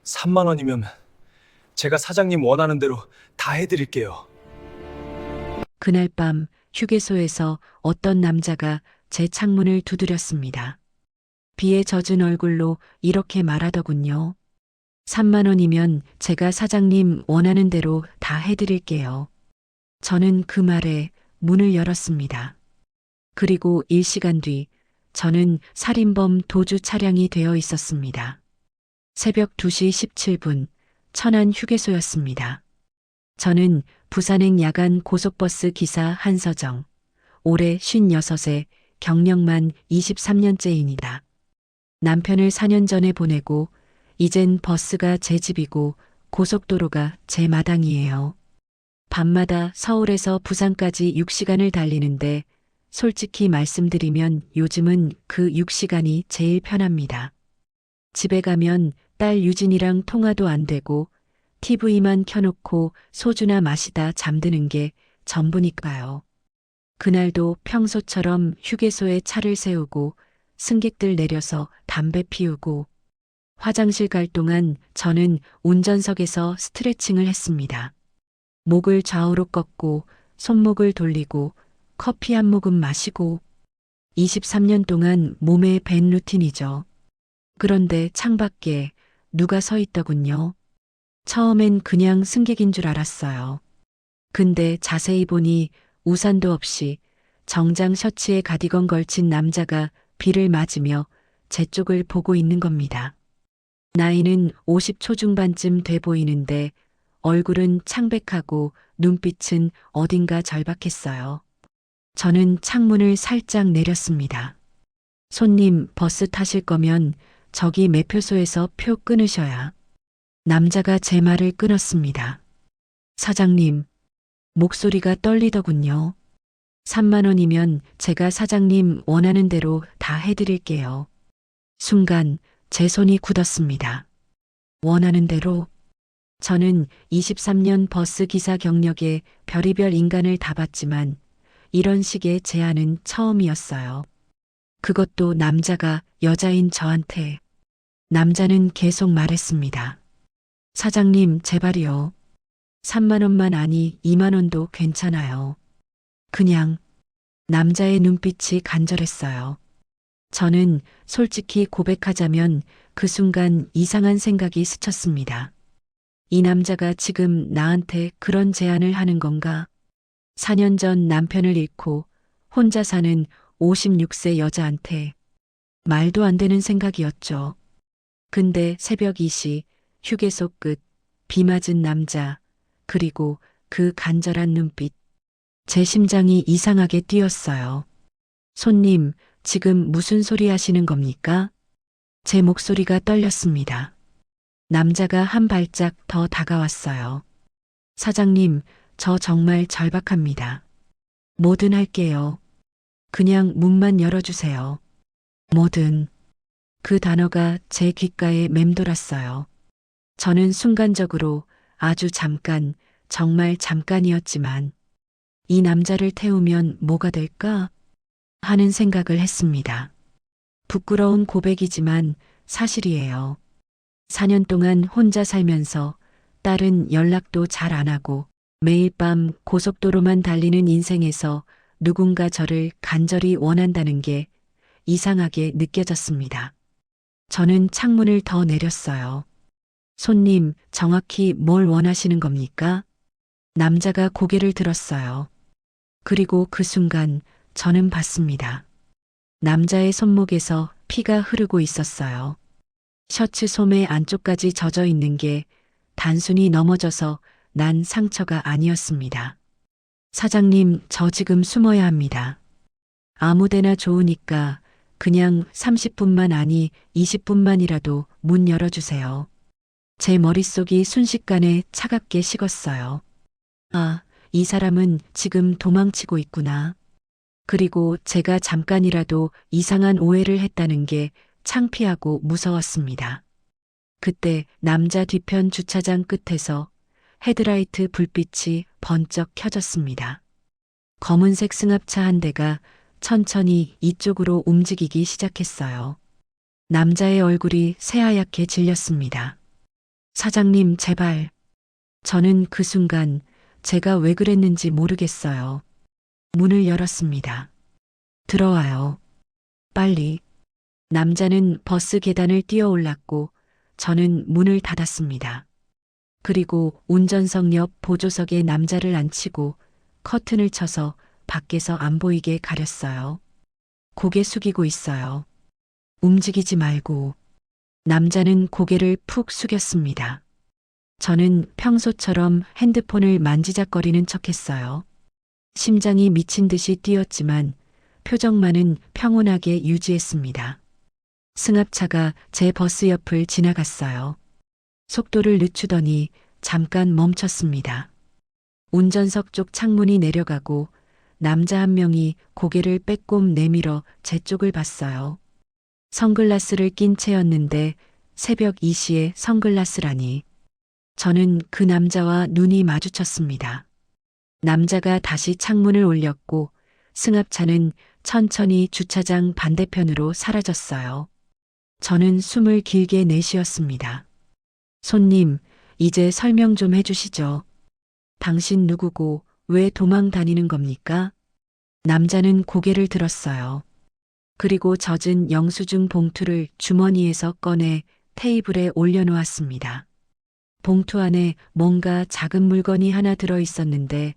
3만 원이면 제가 사장님 원하는 대로 다 해드릴게요. 그날 밤 휴게소에서 어떤 남자가 제 창문을 두드렸습니다. 비에 젖은 얼굴로 이렇게 말하더군요. 3만 원이면 제가 사장님 원하는 대로 다 해드릴게요. 저는 그 말에 문을 열었습니다. 그리고 1시간 뒤 저는 살인범 도주 차량이 되어 있었습니다. 새벽 2시 17분 천안 휴게소였습니다. 저는 부산행 야간 고속버스 기사 한서정, 올해 56에 경력만 23년째입니다. 남편을 4년 전에 보내고 이젠 버스가 제 집이고 고속도로가 제 마당이에요. 밤마다 서울에서 부산까지 6시간을 달리는데 솔직히 말씀드리면 요즘은 그 6시간이 제일 편합니다. 집에 가면 딸 유진이랑 통화도 안 되고 TV만 켜놓고 소주나 마시다 잠드는 게 전부니까요. 그날도 평소처럼 휴게소에 차를 세우고 승객들 내려서 담배 피우고 화장실 갈 동안 저는 운전석에서 스트레칭을 했습니다. 목을 좌우로 꺾고 손목을 돌리고 커피 한 모금 마시고 23년 동안 몸에 밴 루틴이죠. 그런데 창밖에 누가 서 있더군요. 처음엔 그냥 승객인 줄 알았어요. 근데 자세히 보니 우산도 없이 정장 셔츠에 가디건 걸친 남자가 비를 맞으며 제 쪽을 보고 있는 겁니다. 나이는 50 초중반쯤 돼 보이는데 얼굴은 창백하고 눈빛은 어딘가 절박했어요. 저는 창문을 살짝 내렸습니다. 손님, 버스 타실 거면 저기 매표소에서 표 끊으셔야. 남자가 제 말을 끊었습니다. 사장님, 목소리가 떨리더군요. 3만 원이면 제가 사장님 원하는 대로 다 해드릴게요. 순간 제 손이 굳었습니다. 원하는 대로? 저는 23년 버스 기사 경력에 별의별 인간을 다 봤지만 이런 식의 제안은 처음이었어요. 그것도 남자가 여자인 저한테. 남자는 계속 말했습니다. 사장님, 제발이요. 3만 원만 아니 2만 원도 괜찮아요. 그냥. 남자의 눈빛이 간절했어요. 저는 솔직히 고백하자면 그 순간 이상한 생각이 스쳤습니다. 이 남자가 지금 나한테 그런 제안을 하는 건가? 4년 전 남편을 잃고 혼자 사는 56세 여자한테 말도 안 되는 생각이었죠. 근데 새벽 2시 휴게소 끝 비 맞은 남자 그리고 그 간절한 눈빛. 제 심장이 이상하게 뛰었어요. 손님, 지금 무슨 소리 하시는 겁니까? 제 목소리가 떨렸습니다. 남자가 한 발짝 더 다가왔어요. 사장님, 저 정말 절박합니다. 뭐든 할게요. 그냥 문만 열어주세요. 뭐든. 그 단어가 제 귓가에 맴돌았어요. 저는 순간적으로 아주 잠깐, 정말 잠깐이었지만 이 남자를 태우면 뭐가 될까? 하는 생각을 했습니다. 부끄러운 고백이지만 사실이에요. 4년 동안 혼자 살면서 딸은 연락도 잘 안 하고 매일 밤 고속도로만 달리는 인생에서 누군가 저를 간절히 원한다는 게 이상하게 느껴졌습니다. 저는 창문을 더 내렸어요. 손님, 정확히 뭘 원하시는 겁니까? 남자가 고개를 들었어요. 그리고 그 순간 저는 봤습니다. 남자의 손목에서 피가 흐르고 있었어요. 셔츠 소매 안쪽까지 젖어 있는 게 단순히 넘어져서 난 상처가 아니었습니다. 사장님, 저 지금 숨어야 합니다. 아무데나 좋으니까 그냥 30분만 아니 20분만이라도 문 열어주세요. 제 머릿속이 순식간에 차갑게 식었어요. 아, 이 사람은 지금 도망치고 있구나. 그리고 제가 잠깐이라도 이상한 오해를 했다는 게 창피하고 무서웠습니다. 그때 남자 뒤편 주차장 끝에서 헤드라이트 불빛이 번쩍 켜졌습니다. 검은색 승합차 한 대가 천천히 이쪽으로 움직이기 시작했어요. 남자의 얼굴이 새하얗게 질렸습니다. 사장님, 제발. 저는 그 순간 제가 왜 그랬는지 모르겠어요. 문을 열었습니다. 들어와요. 빨리. 남자는 버스 계단을 뛰어 올랐고 저는 문을 닫았습니다. 그리고 운전석 옆 보조석에 남자를 앉히고 커튼을 쳐서 밖에서 안 보이게 가렸어요. 고개 숙이고 있어요. 움직이지 말고. 남자는 고개를 푹 숙였습니다. 저는 평소처럼 핸드폰을 만지작거리는 척했어요. 심장이 미친 듯이 뛰었지만 표정만은 평온하게 유지했습니다. 승합차가 제 버스 옆을 지나갔어요. 속도를 늦추더니 잠깐 멈췄습니다. 운전석 쪽 창문이 내려가고 남자 한 명이 고개를 빼꼼 내밀어 제 쪽을 봤어요. 선글라스를 낀 채였는데 새벽 2시에 선글라스라니. 저는 그 남자와 눈이 마주쳤습니다. 남자가 다시 창문을 올렸고 승합차는 천천히 주차장 반대편으로 사라졌어요. 저는 숨을 길게 내쉬었습니다. 손님, 이제 설명 좀 해주시죠. 당신 누구고 왜 도망 다니는 겁니까? 남자는 고개를 들었어요. 그리고 젖은 영수증 봉투를 주머니에서 꺼내 테이블에 올려놓았습니다. 봉투 안에 뭔가 작은 물건이 하나 들어 있었는데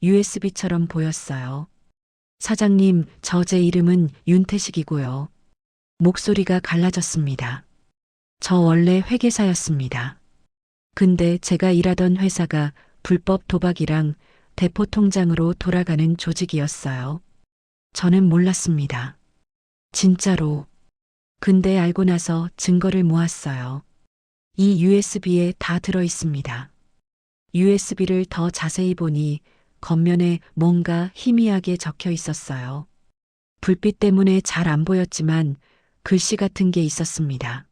USB처럼 보였어요. 사장님, 제 이름은 윤태식이고요. 목소리가 갈라졌습니다. 저 원래 회계사였습니다. 근데 제가 일하던 회사가 불법 도박이랑 대포 통장으로 돌아가는 조직이었어요. 저는 몰랐습니다. 진짜로. 근데 알고 나서 증거를 모았어요. 이 USB에 다 들어 있습니다. USB를 더 자세히 보니 겉면에 뭔가 희미하게 적혀 있었어요. 불빛 때문에 잘 안 보였지만 글씨 같은 게 있었습니다.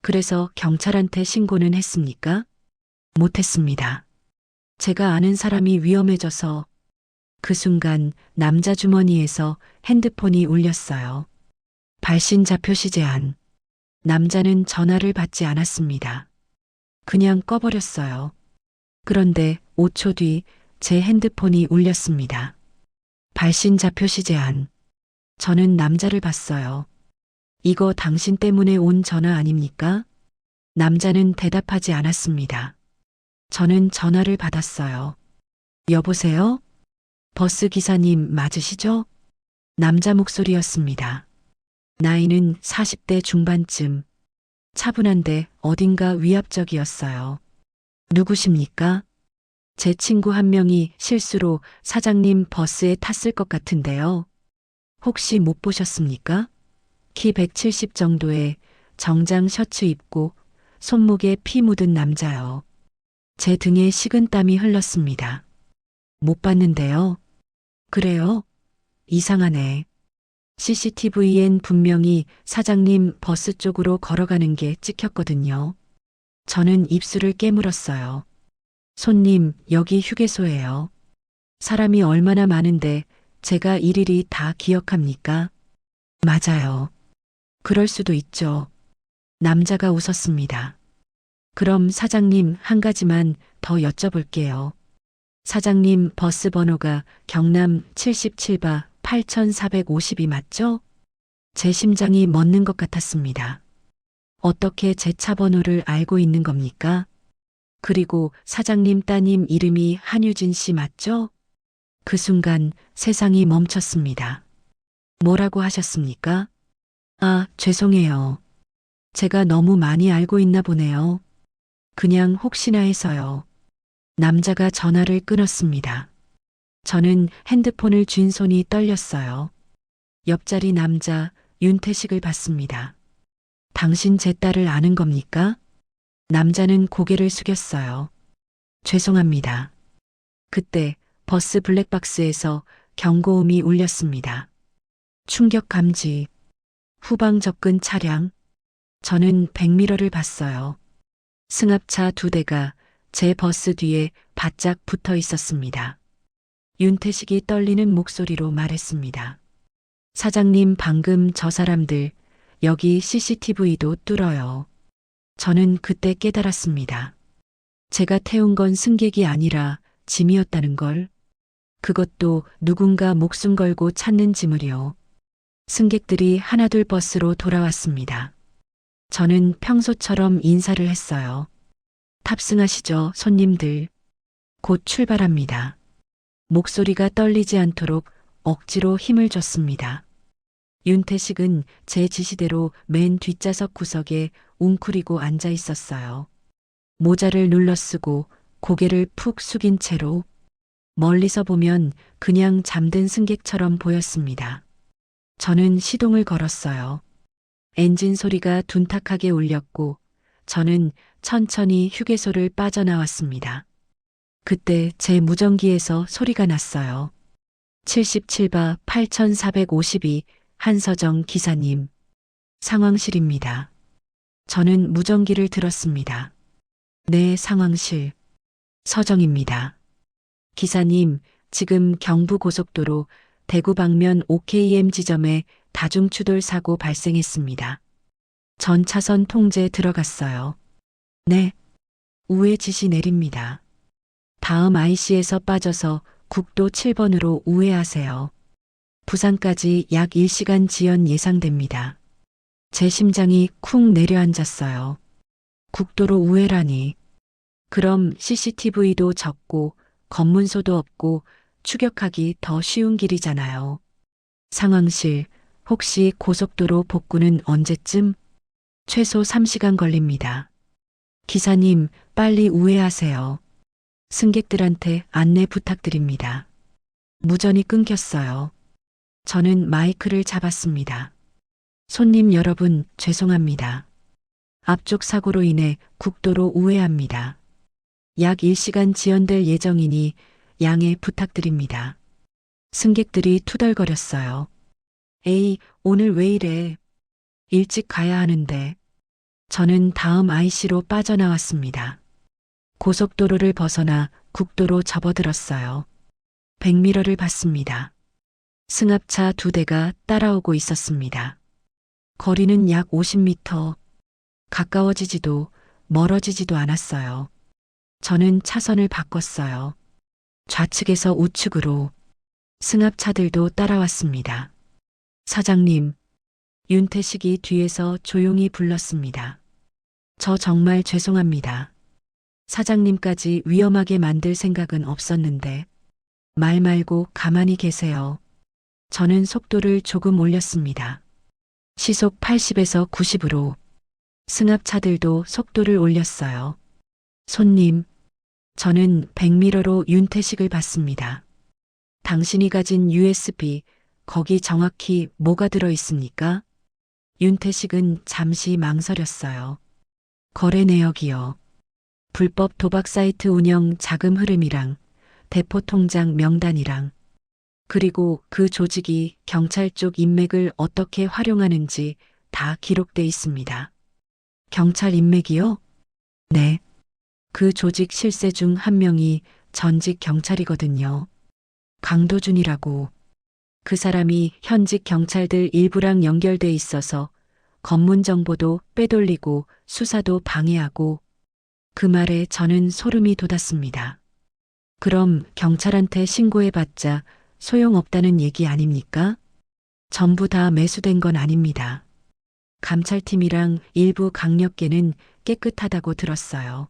그래서 경찰한테 신고는 했습니까? 못했습니다. 제가 아는 사람이 위험해져서. 그 순간 남자 주머니에서 핸드폰이 울렸어요. 발신자 표시 제한. 남자는 전화를 받지 않았습니다. 그냥 꺼버렸어요. 그런데 5초 뒤 제 핸드폰이 울렸습니다. 발신자 표시 제한. 저는 남자를 봤어요. 이거 당신 때문에 온 전화 아닙니까? 남자는 대답하지 않았습니다. 저는 전화를 받았어요. 여보세요? 버스 기사님 맞으시죠? 남자 목소리였습니다. 나이는 40대 중반쯤. 차분한데 어딘가 위압적이었어요. 누구십니까? 제 친구 한 명이 실수로 사장님 버스에 탔을 것 같은데요. 혹시 못 보셨습니까? 키 170 정도의 정장 셔츠 입고 손목에 피 묻은 남자요. 제 등에 식은땀이 흘렀습니다. 못 봤는데요. 그래요? 이상하네. CCTV엔 분명히 사장님 버스 쪽으로 걸어가는 게 찍혔거든요. 저는 입술을 깨물었어요. 손님, 여기 휴게소예요. 사람이 얼마나 많은데 제가 일일이 다 기억합니까? 맞아요. 그럴 수도 있죠. 남자가 웃었습니다. 그럼 사장님 한 가지만 더 여쭤볼게요. 사장님 버스 번호가 경남 77바 8452 맞죠? 제 심장이 멎는 것 같았습니다. 어떻게 제 차 번호를 알고 있는 겁니까? 그리고 사장님 따님 이름이 한유진 씨 맞죠? 그 순간 세상이 멈췄습니다. 뭐라고 하셨습니까? 아, 죄송해요. 제가 너무 많이 알고 있나 보네요. 그냥 혹시나 해서요. 남자가 전화를 끊었습니다. 저는 핸드폰을 쥔 손이 떨렸어요. 옆자리 남자 윤태식을 봤습니다. 당신 제 딸을 아는 겁니까? 남자는 고개를 숙였어요. 죄송합니다. 그때 버스 블랙박스에서 경고음이 울렸습니다. 충격 감지. 후방 접근 차량. 저는 백미러를 봤어요. 승합차 2대가 제 버스 뒤에 바짝 붙어 있었습니다. 윤태식이 떨리는 목소리로 말했습니다. 사장님, 방금 저 사람들 여기 CCTV도 뚫어요. 저는 그때 깨달았습니다. 제가 태운 건 승객이 아니라 짐이었다는 걸. 그것도 누군가 목숨 걸고 찾는 짐을요. 승객들이 하나둘 버스로 돌아왔습니다. 저는 평소처럼 인사를 했어요. 탑승하시죠, 손님들. 곧 출발합니다. 목소리가 떨리지 않도록 억지로 힘을 줬습니다. 윤태식은 제 지시대로 맨 뒷좌석 구석에 웅크리고 앉아 있었어요. 모자를 눌러 쓰고 고개를 푹 숙인 채로. 멀리서 보면 그냥 잠든 승객처럼 보였습니다. 저는 시동을 걸었어요. 엔진 소리가 둔탁하게 울렸고 저는 천천히 휴게소를 빠져나왔습니다. 그때 제 무전기에서 소리가 났어요. 77바 8452 한서정 기사님. 상황실입니다. 저는 무전기를 들었습니다. 네, 상황실. 서정입니다. 기사님, 지금 경부고속도로 대구 방면 OKM 지점에 다중추돌 사고 발생했습니다. 전 차선 통제 들어갔어요. 네. 우회 지시 내립니다. 다음 IC에서 빠져서 국도 7번으로 우회하세요. 부산까지 약 1시간 지연 예상됩니다. 제 심장이 쿵 내려앉았어요. 국도로 우회라니. 그럼 CCTV도 적고 검문소도 없고 추격하기 더 쉬운 길이잖아요. 상황실, 혹시 고속도로 복구는 언제쯤? 최소 3시간 걸립니다. 기사님, 빨리 우회하세요. 승객들한테 안내 부탁드립니다. 무전이 끊겼어요. 저는 마이크를 잡았습니다. 손님 여러분, 죄송합니다. 앞쪽 사고로 인해 국도로 우회합니다. 약 1시간 지연될 예정이니 양해 부탁드립니다. 승객들이 투덜거렸어요. 에이, 오늘 왜 이래? 일찍 가야 하는데. 저는 다음 IC로 빠져나왔습니다. 고속도로를 벗어나 국도로 접어들었어요. 백미러를 봤습니다. 승합차 2대가 따라오고 있었습니다. 거리는 약 50m. 가까워지지도 멀어지지도 않았어요. 저는 차선을 바꿨어요. 좌측에서 우측으로. 승합차들도 따라왔습니다. 사장님, 윤태식이 뒤에서 조용히 불렀습니다. 저 정말 죄송합니다. 사장님까지 위험하게 만들 생각은 없었는데. 말 말고 가만히 계세요. 저는 속도를 조금 올렸습니다. 시속 80에서 90으로. 승합차들도 속도를 올렸어요. 손님, 저는 백미러로 윤태식을 봤습니다. 당신이 가진 USB, 거기 정확히 뭐가 들어 있습니까? 윤태식은 잠시 망설였어요. 거래 내역이요. 불법 도박 사이트 운영 자금 흐름이랑 대포 통장 명단이랑 그리고 그 조직이 경찰 쪽 인맥을 어떻게 활용하는지 다 기록돼 있습니다. 경찰 인맥이요? 네. 그 조직 실세 중 한 명이 전직 경찰이거든요. 강도준이라고. 그 사람이 현직 경찰들 일부랑 연결돼 있어서 검문 정보도 빼돌리고 수사도 방해하고. 그 말에 저는 소름이 돋았습니다. 그럼 경찰한테 신고해봤자 소용없다는 얘기 아닙니까? 전부 다 매수된 건 아닙니다. 감찰팀이랑 일부 강력계는 깨끗하다고 들었어요.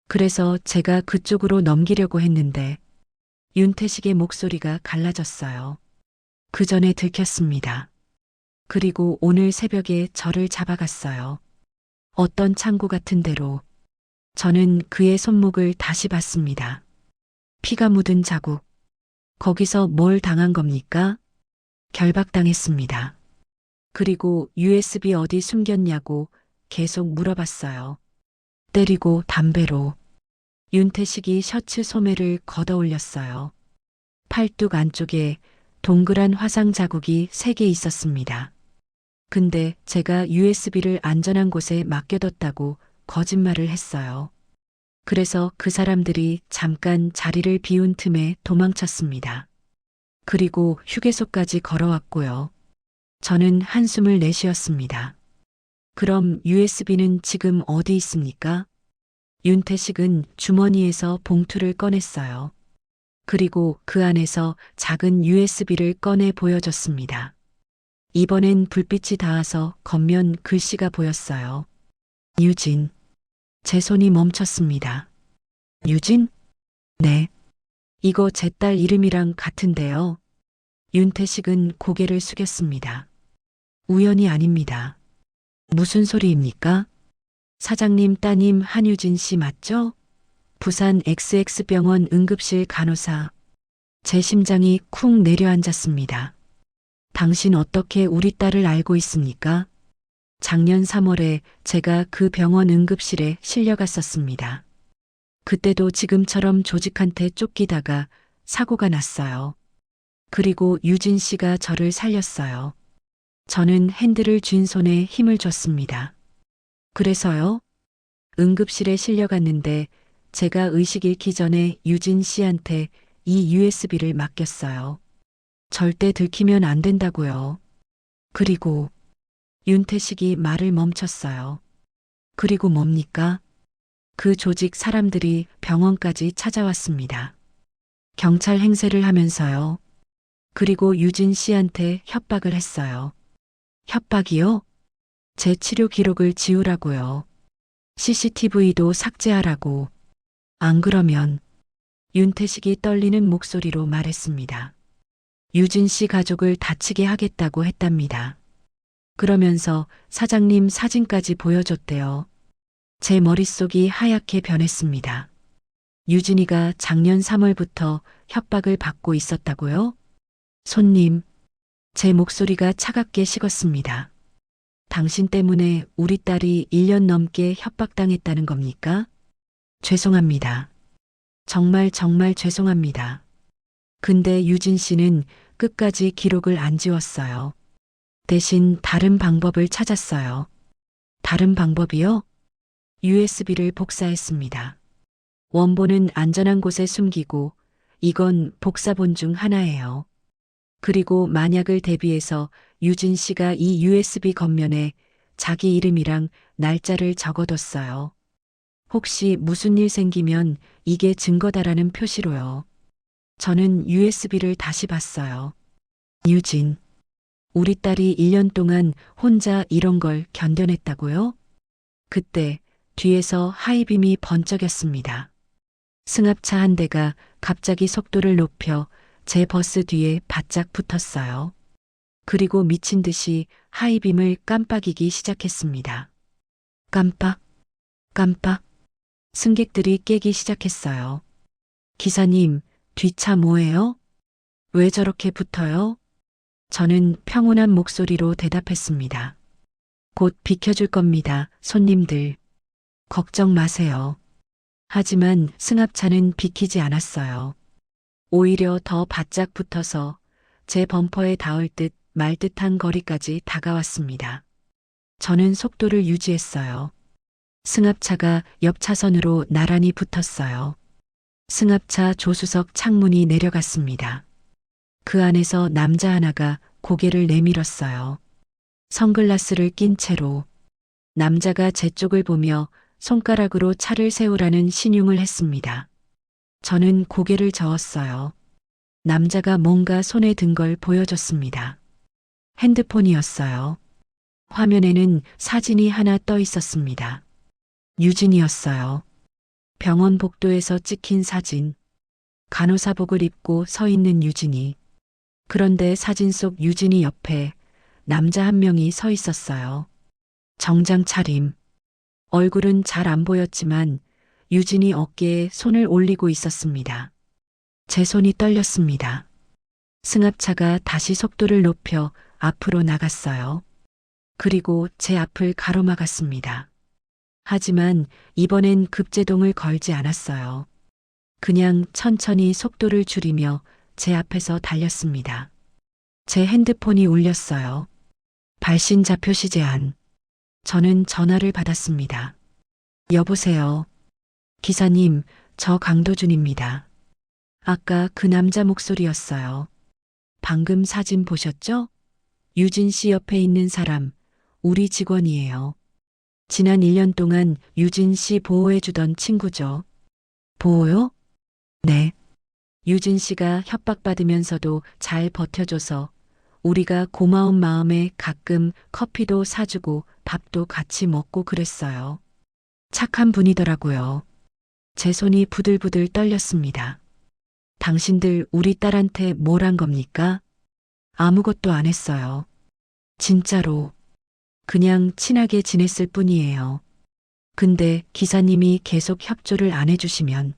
그래서 제가 그쪽으로 넘기려고 했는데 윤태식의 목소리가 갈라졌어요. 그 전에 들켰습니다. 그리고 오늘 새벽에 저를 잡아갔어요. 어떤 창고 같은 데로. 저는 그의 손목을 다시 봤습니다. 피가 묻은 자국. 거기서 뭘 당한 겁니까? 결박당했습니다. 그리고 USB 어디 숨겼냐고 계속 물어봤어요. 때리고 담배로. 윤태식이 셔츠 소매를 걷어 올렸어요. 팔뚝 안쪽에 동그란 화상 자국이 3개 있었습니다. 근데 제가 USB를 안전한 곳에 맡겨뒀다고 거짓말을 했어요. 그래서 그 사람들이 잠깐 자리를 비운 틈에 도망쳤습니다. 그리고 휴게소까지 걸어왔고요. 저는 한숨을 내쉬었습니다. 그럼 USB는 지금 어디 있습니까? 윤태식은 주머니에서 봉투를 꺼냈어요. 그리고 그 안에서 작은 USB를 꺼내 보여줬습니다. 이번엔 불빛이 닿아서 겉면 글씨가 보였어요. 유진. 제 손이 멈췄습니다. 유진? 네. 이거 제 딸 이름이랑 같은데요. 윤태식은 고개를 숙였습니다. 우연이 아닙니다. 무슨 소리입니까? 사장님 따님 한유진 씨 맞죠? 부산 XX병원 응급실 간호사. 제 심장이 쿵 내려앉았습니다. 당신 어떻게 우리 딸을 알고 있습니까? 작년 3월에 제가 그 병원 응급실에 실려갔었습니다. 그때도 지금처럼 조직한테 쫓기다가 사고가 났어요. 그리고 유진 씨가 저를 살렸어요. 저는 핸들을 쥔 손에 힘을 줬습니다. 그래서요? 응급실에 실려갔는데 제가 의식 잃기 전에 유진 씨한테 이 USB를 맡겼어요. 절대 들키면 안 된다고요. 그리고 윤태식이 말을 멈췄어요. 그리고 뭡니까? 그 조직 사람들이 병원까지 찾아왔습니다. 경찰 행세를 하면서요. 그리고 유진 씨한테 협박을 했어요. 협박이요? 제 치료 기록을 지우라고요. CCTV도 삭제하라고. 안 그러면 윤태식이 떨리는 목소리로 말했습니다. 유진 씨 가족을 다치게 하겠다고 했답니다. 그러면서 사장님 사진까지 보여줬대요. 제 머릿속이 하얗게 변했습니다. 유진이가 작년 3월부터 협박을 받고 있었다고요? 손님, 제 목소리가 차갑게 식었습니다. 당신 때문에 우리 딸이 1년 넘게 협박당했다는 겁니까? 죄송합니다. 정말 죄송합니다. 근데 유진 씨는 끝까지 기록을 안 지웠어요. 대신 다른 방법을 찾았어요. 다른 방법이요? USB를 복사했습니다. 원본은 안전한 곳에 숨기고 이건 복사본 중 하나예요. 그리고 만약을 대비해서 유진 씨가 이 USB 겉면에 자기 이름이랑 날짜를 적어뒀어요. 혹시 무슨 일 생기면 이게 증거다라는 표시로요. 저는 USB를 다시 봤어요. 유진. 우리 딸이 1년 동안 혼자 이런 걸 견뎌냈다고요? 그때 뒤에서 하이빔이 번쩍였습니다. 승합차 한 대가 갑자기 속도를 높여 제 버스 뒤에 바짝 붙었어요. 그리고 미친 듯이 하이빔을 깜빡이기 시작했습니다. 깜빡, 깜빡. 승객들이 깨기 시작했어요. 기사님, 뒷차 뭐예요? 왜 저렇게 붙어요? 저는 평온한 목소리로 대답했습니다. 곧 비켜줄 겁니다, 손님들. 걱정 마세요. 하지만 승합차는 비키지 않았어요. 오히려 더 바짝 붙어서 제 범퍼에 닿을 듯 말 듯한 거리까지 다가왔습니다. 저는 속도를 유지했어요. 승합차가 옆 차선으로 나란히 붙었어요. 승합차 조수석 창문이 내려갔습니다. 그 안에서 남자 하나가 고개를 내밀었어요. 선글라스를 낀 채로 남자가 제 쪽을 보며 손가락으로 차를 세우라는 신용을 했습니다. 저는 고개를 저었어요. 남자가 뭔가 손에 든 걸 보여줬습니다. 핸드폰이었어요. 화면에는 사진이 하나 떠 있었습니다. 유진이었어요. 병원 복도에서 찍힌 사진. 간호사복을 입고 서 있는 유진이. 그런데 사진 속 유진이 옆에 남자 한 명이 서 있었어요. 정장 차림. 얼굴은 잘 안 보였지만 유진이 어깨에 손을 올리고 있었습니다. 제 손이 떨렸습니다. 승합차가 다시 속도를 높여 앞으로 나갔어요. 그리고 제 앞을 가로막았습니다. 하지만 이번엔 급제동을 걸지 않았어요. 그냥 천천히 속도를 줄이며 제 앞에서 달렸습니다. 제 핸드폰이 울렸어요. 발신 좌표시 제한. 저는 전화를 받았습니다. 여보세요. 기사님, 저 강도준입니다. 아까 그 남자 목소리였어요. 방금 사진 보셨죠? 유진 씨 옆에 있는 사람, 우리 직원이에요. 지난 1년 동안 유진 씨 보호해주던 친구죠. 보호요? 네. 유진 씨가 협박받으면서도 잘 버텨줘서 우리가 고마운 마음에 가끔 커피도 사주고 밥도 같이 먹고 그랬어요. 착한 분이더라고요. 제 손이 부들부들 떨렸습니다. 당신들 우리 딸한테 뭘 한 겁니까? 아무것도 안 했어요. 진짜로. 그냥 친하게 지냈을 뿐이에요. 근데 기사님이 계속 협조를 안 해주시면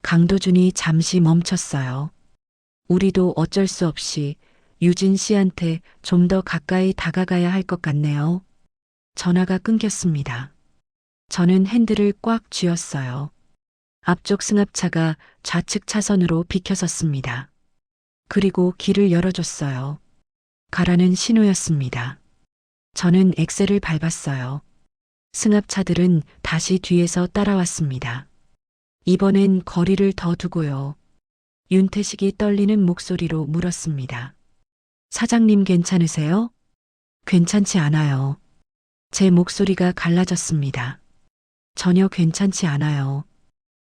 강도준이 잠시 멈췄어요. 우리도 어쩔 수 없이 유진 씨한테 좀 더 가까이 다가가야 할 것 같네요. 전화가 끊겼습니다. 저는 핸들을 꽉 쥐었어요. 앞쪽 승합차가 좌측 차선으로 비켜섰습니다. 그리고 길을 열어줬어요. 가라는 신호였습니다. 저는 엑셀을 밟았어요. 승합차들은 다시 뒤에서 따라왔습니다. 이번엔 거리를 더 두고요. 윤태식이 떨리는 목소리로 물었습니다. 사장님 괜찮으세요? 괜찮지 않아요. 제 목소리가 갈라졌습니다. 전혀 괜찮지 않아요.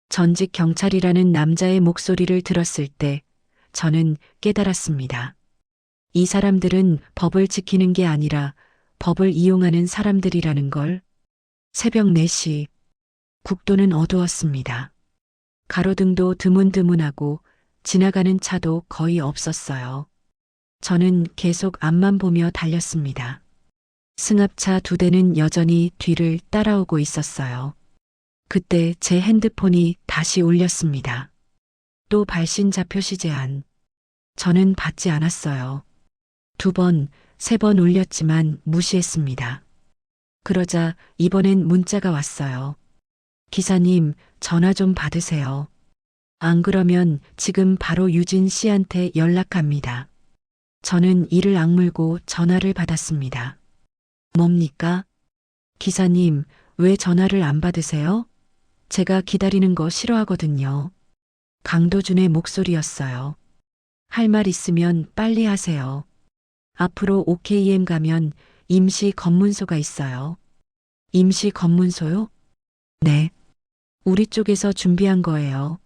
전직 경찰이라는 남자의 목소리를 들었을 때 저는 깨달았습니다. 이 사람들은 법을 지키는 게 아니라 법을 이용하는 사람들이라는 걸. 새벽 4시, 국도는 어두웠습니다. 가로등도 드문드문하고 지나가는 차도 거의 없었어요. 저는 계속 앞만 보며 달렸습니다. 승합차 2대는 여전히 뒤를 따라오고 있었어요. 그때 제 핸드폰이 다시 울렸습니다. 또 발신 좌표시 제한. 저는 받지 않았어요. 2번, 3번 울렸지만 무시했습니다. 그러자 이번엔 문자가 왔어요. 기사님, 전화 좀 받으세요. 안 그러면 지금 바로 유진 씨한테 연락합니다. 저는 이를 악물고 전화를 받았습니다. 뭡니까? 기사님, 왜 전화를 안 받으세요? 제가 기다리는 거 싫어하거든요. 강도준의 목소리였어요. 할 말 있으면 빨리 하세요. 앞으로 OKM 가면 임시 검문소가 있어요. 임시 검문소요? 네. 우리 쪽에서 준비한 거예요.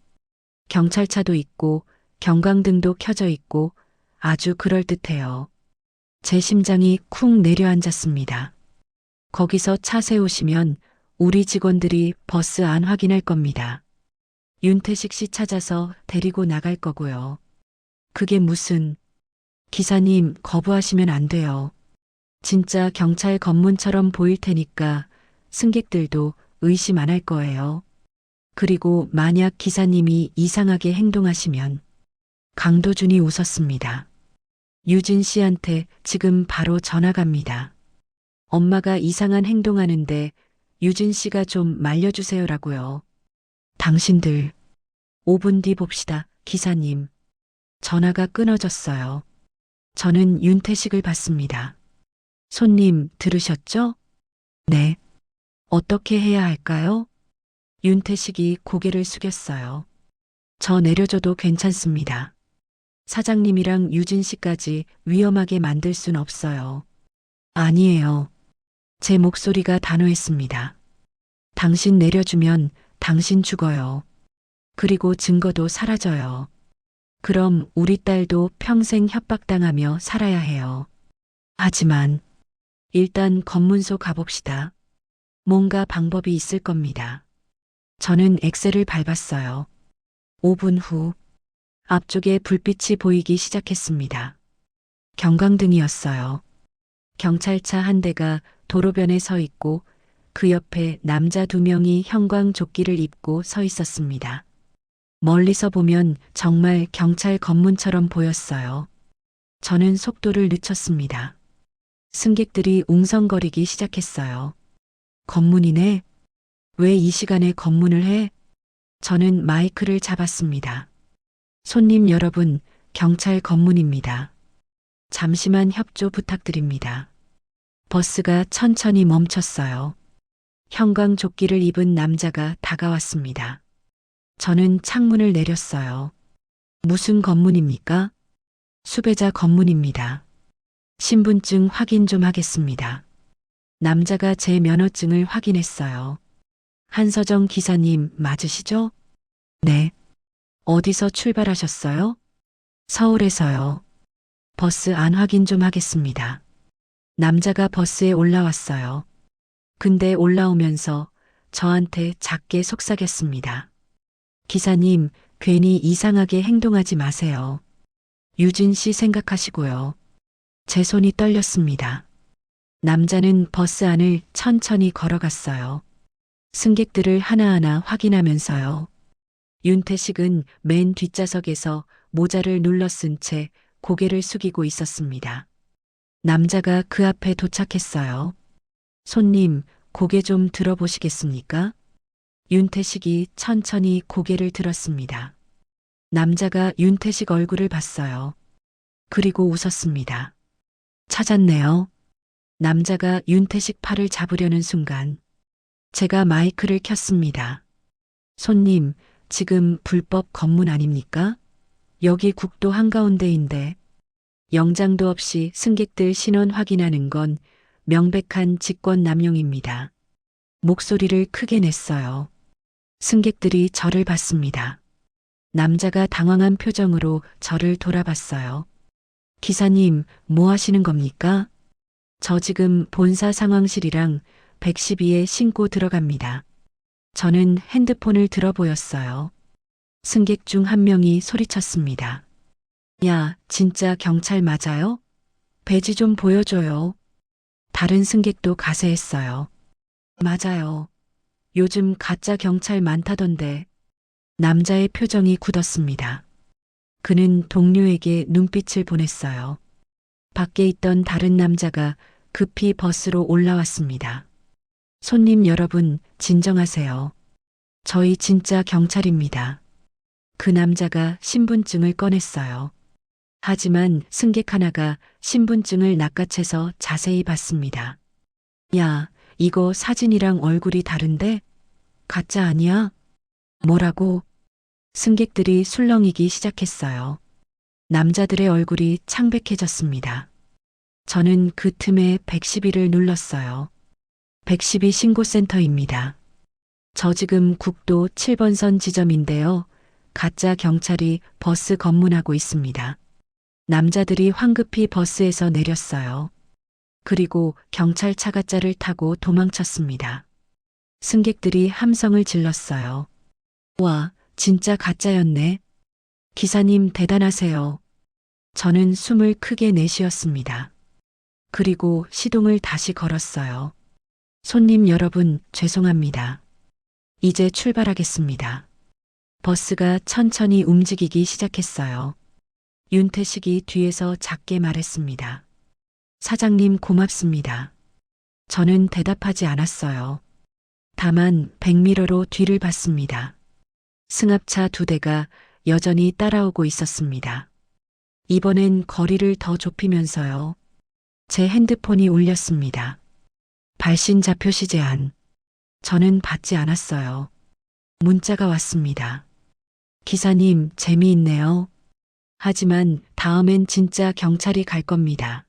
경찰차도 있고 경광등도 켜져 있고 아주 그럴듯해요. 제 심장이 쿵 내려앉았습니다. 거기서 차 세우시면 우리 직원들이 버스 안 확인할 겁니다. 윤태식 씨 찾아서 데리고 나갈 거고요. 그게 무슨... 기사님, 거부하시면 안 돼요. 진짜 경찰 검문처럼 보일 테니까 승객들도 의심 안 할 거예요. 그리고 만약 기사님이 이상하게 행동하시면. 강도준이 웃었습니다. 유진 씨한테 지금 바로 전화 갑니다. 엄마가 이상한 행동하는데 유진 씨가 좀 말려주세요라고요. 당신들 5분 뒤 봅시다, 기사님. 전화가 끊어졌어요. 저는 윤태식을 봤습니다. 손님 들으셨죠? 네. 어떻게 해야 할까요? 윤태식이 고개를 숙였어요. 저 내려줘도 괜찮습니다. 사장님이랑 유진 씨까지 위험하게 만들 순 없어요. 아니에요. 제 목소리가 단호했습니다. 당신 내려주면 당신 죽어요. 그리고 증거도 사라져요. 그럼 우리 딸도 평생 협박당하며 살아야 해요. 하지만 일단 검문소 가봅시다. 뭔가 방법이 있을 겁니다. 저는 엑셀을 밟았어요. 5분 후 앞쪽에 불빛이 보이기 시작했습니다. 경광등이었어요. 경찰차 한 대가 도로변에 서 있고 그 옆에 남자 2명이 형광조끼를 입고 서 있었습니다. 멀리서 보면 정말 경찰 검문처럼 보였어요. 저는 속도를 늦췄습니다. 승객들이 웅성거리기 시작했어요. 검문이네? 왜 이 시간에 검문을 해? 저는 마이크를 잡았습니다. 손님 여러분, 경찰 검문입니다. 잠시만 협조 부탁드립니다. 버스가 천천히 멈췄어요. 형광조끼를 입은 남자가 다가왔습니다. 저는 창문을 내렸어요. 무슨 검문입니까? 수배자 검문입니다. 신분증 확인 좀 하겠습니다. 남자가 제 면허증을 확인했어요. 한서정 기사님 맞으시죠? 네. 어디서 출발하셨어요? 서울에서요. 버스 안 확인 좀 하겠습니다. 남자가 버스에 올라왔어요. 근데 올라오면서 저한테 작게 속삭였습니다. 기사님, 괜히 이상하게 행동하지 마세요. 유진 씨 생각하시고요. 제 손이 떨렸습니다. 남자는 버스 안을 천천히 걸어갔어요. 승객들을 하나하나 확인하면서요. 윤태식은 맨 뒷좌석에서 모자를 눌러 쓴 채 고개를 숙이고 있었습니다. 남자가 그 앞에 도착했어요. 손님, 고개 좀 들어보시겠습니까? 윤태식이 천천히 고개를 들었습니다. 남자가 윤태식 얼굴을 봤어요. 그리고 웃었습니다. 찾았네요. 남자가 윤태식 팔을 잡으려는 순간 제가 마이크를 켰습니다. 손님, 지금 불법 검문 아닙니까? 여기 국도 한가운데인데 영장도 없이 승객들 신원 확인하는 건 명백한 직권남용입니다. 목소리를 크게 냈어요. 승객들이 저를 봤습니다. 남자가 당황한 표정으로 저를 돌아봤어요. 기사님, 뭐 하시는 겁니까? 저 지금 본사 상황실이랑 112에 신고 들어갑니다. 저는 핸드폰을 들어 보였어요. 승객 중 한 명이 소리쳤습니다. 야, 진짜 경찰 맞아요? 배지 좀 보여줘요. 다른 승객도 가세했어요. 맞아요. 요즘 가짜 경찰 많다던데. 남자의 표정이 굳었습니다. 그는 동료에게 눈빛을 보냈어요. 밖에 있던 다른 남자가 급히 버스로 올라왔습니다. 손님 여러분, 진정하세요. 저희 진짜 경찰입니다. 그 남자가 신분증을 꺼냈어요. 하지만 승객 하나가 신분증을 낚아채서 자세히 봤습니다. 야, 이거 사진이랑 얼굴이 다른데? 가짜 아니야? 뭐라고? 승객들이 술렁이기 시작했어요. 남자들의 얼굴이 창백해졌습니다. 저는 그 틈에 112를 눌렀어요. 112 신고센터입니다. 저 지금 국도 7번선 지점인데요. 가짜 경찰이 버스 검문하고 있습니다. 남자들이 황급히 버스에서 내렸어요. 그리고 경찰차 가짜를 타고 도망쳤습니다. 승객들이 함성을 질렀어요. 와, 진짜 가짜였네. 기사님 대단하세요. 저는 숨을 크게 내쉬었습니다. 그리고 시동을 다시 걸었어요. 손님 여러분, 죄송합니다. 이제 출발하겠습니다. 버스가 천천히 움직이기 시작했어요. 윤태식이 뒤에서 작게 말했습니다. 사장님 고맙습니다. 저는 대답하지 않았어요. 다만 백미러로 뒤를 봤습니다. 승합차 2대가 여전히 따라오고 있었습니다. 이번엔 거리를 더 좁히면서요. 제 핸드폰이 울렸습니다. 발신 좌표시 제한. 저는 받지 않았어요. 문자가 왔습니다. 기사님, 재미있네요. 하지만 다음엔 진짜 경찰이 갈 겁니다.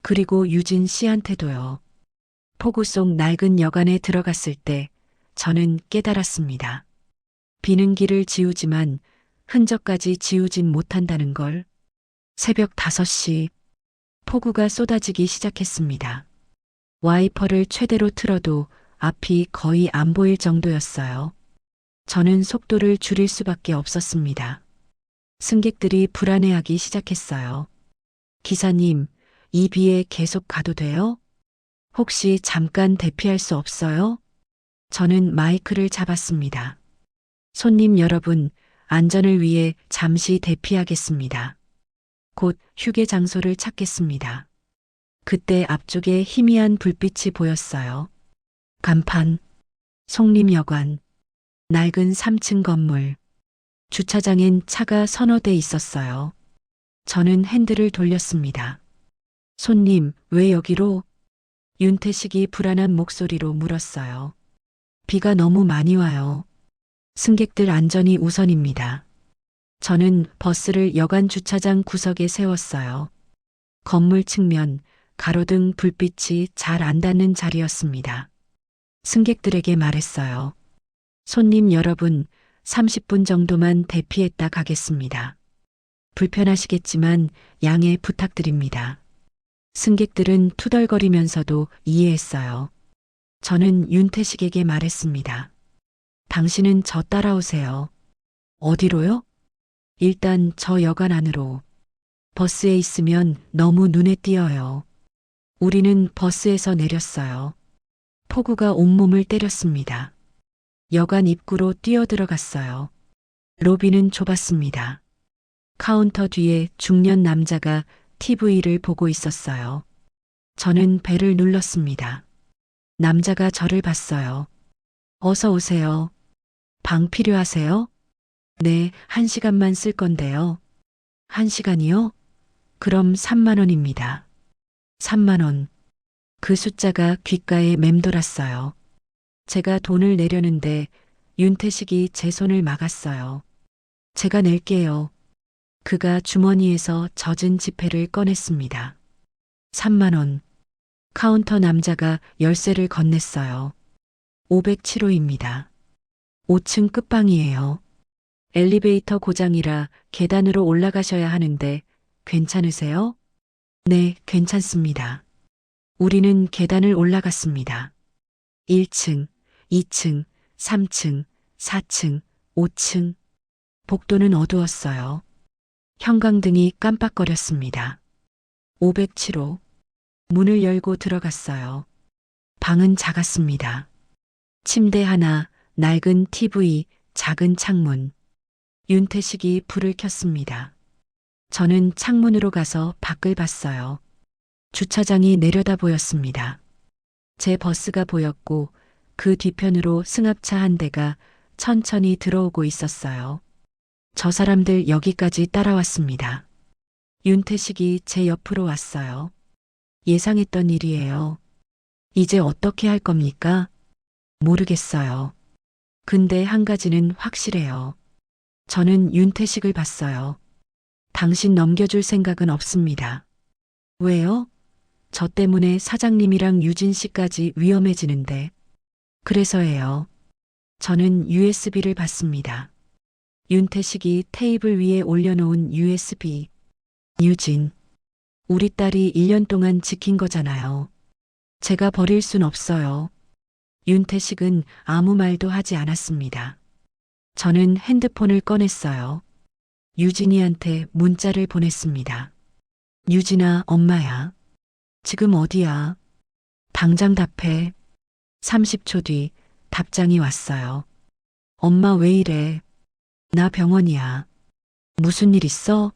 그리고 유진 씨한테도요. 폭우 속 낡은 여관에 들어갔을 때 저는 깨달았습니다. 비는 길을 지우지만 흔적까지 지우진 못한다는 걸. 새벽 5시 폭우가 쏟아지기 시작했습니다. 와이퍼를 최대로 틀어도 앞이 거의 안 보일 정도였어요. 저는 속도를 줄일 수밖에 없었습니다. 승객들이 불안해하기 시작했어요. 기사님, 이 비에 계속 가도 돼요? 혹시 잠깐 대피할 수 없어요? 저는 마이크를 잡았습니다. 손님 여러분, 안전을 위해 잠시 대피하겠습니다. 곧 휴게 장소를 찾겠습니다. 그때 앞쪽에 희미한 불빛이 보였어요. 간판, 송림여관, 낡은 3층 건물, 주차장엔 차가 서너 대 있었어요. 저는 핸들을 돌렸습니다. 손님, 왜 여기로? 윤태식이 불안한 목소리로 물었어요. 비가 너무 많이 와요. 승객들 안전이 우선입니다. 저는 버스를 여관 주차장 구석에 세웠어요. 건물 측면 가로등 불빛이 잘 안 닿는 자리였습니다. 승객들에게 말했어요. 손님 여러분, 30분 정도만 대피했다 가겠습니다. 불편하시겠지만 양해 부탁드립니다. 승객들은 투덜거리면서도 이해했어요. 저는 윤태식에게 말했습니다. 당신은 저 따라오세요. 어디로요? 일단 저 여관 안으로. 버스에 있으면 너무 눈에 띄어요. 우리는 버스에서 내렸어요. 폭우가 온몸을 때렸습니다. 여관 입구로 뛰어들어갔어요. 로비는 좁았습니다. 카운터 뒤에 중년 남자가 TV를 보고 있었어요. 저는 벨을 눌렀습니다. 남자가 저를 봤어요. 어서 오세요. 방 필요하세요? 네, 1시간만 쓸 건데요. 1시간이요? 그럼 3만 원입니다. 3만 원. 그 숫자가 귓가에 맴돌았어요. 제가 돈을 내려는데 윤태식이 제 손을 막았어요. 제가 낼게요. 그가 주머니에서 젖은 지폐를 꺼냈습니다. 3만 원. 카운터 남자가 열쇠를 건넸어요. 507호입니다. 5층 끝방이에요. 엘리베이터 고장이라 계단으로 올라가셔야 하는데 괜찮으세요? 네, 괜찮습니다. 우리는 계단을 올라갔습니다. 1층, 2층, 3층, 4층, 5층. 복도는 어두웠어요. 형광등이 깜빡거렸습니다. 507호. 문을 열고 들어갔어요. 방은 작았습니다. 침대 하나, 낡은 TV, 작은 창문. 윤태식이 불을 켰습니다. 저는 창문으로 가서 밖을 봤어요. 주차장이 내려다 보였습니다. 제 버스가 보였고 그 뒤편으로 승합차 한 대가 천천히 들어오고 있었어요. 저 사람들 여기까지 따라왔습니다. 윤태식이 제 옆으로 왔어요. 예상했던 일이에요. 이제 어떻게 할 겁니까? 모르겠어요. 근데 한 가지는 확실해요. 저는 윤태식을 봤어요. 당신 넘겨줄 생각은 없습니다. 왜요? 저 때문에 사장님이랑 유진 씨까지 위험해지는데. 그래서예요. 저는 USB를 봤습니다. 윤태식이 테이블 위에 올려놓은 USB. 유진. 우리 딸이 1년 동안 지킨 거잖아요. 제가 버릴 순 없어요. 윤태식은 아무 말도 하지 않았습니다. 저는 핸드폰을 꺼냈어요. 유진이한테 문자를 보냈습니다. 유진아, 엄마야. 지금 어디야? 당장 답해. 30초 뒤 답장이 왔어요. 엄마 왜 이래? 나 병원이야. 무슨 일 있어?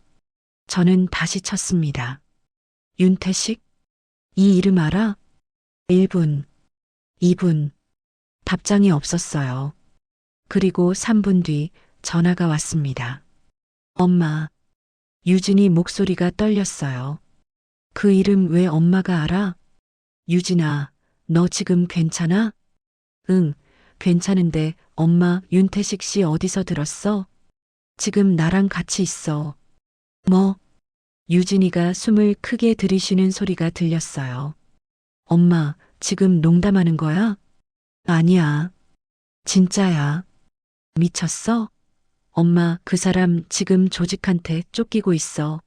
저는 다시 쳤습니다. 윤태식? 이 이름 알아? 1분, 2분. 답장이 없었어요. 그리고 3분 뒤 전화가 왔습니다. 엄마. 유진이 목소리가 떨렸어요. 그 이름 왜 엄마가 알아? 유진아, 너 지금 괜찮아? 응, 괜찮은데 엄마 윤태식 씨 어디서 들었어? 지금 나랑 같이 있어. 뭐? 유진이가 숨을 크게 들이쉬는 소리가 들렸어요. 엄마, 지금 농담하는 거야? 아니야. 진짜야. 미쳤어? 엄마, 그 사람 지금 조직한테 쫓기고 있어.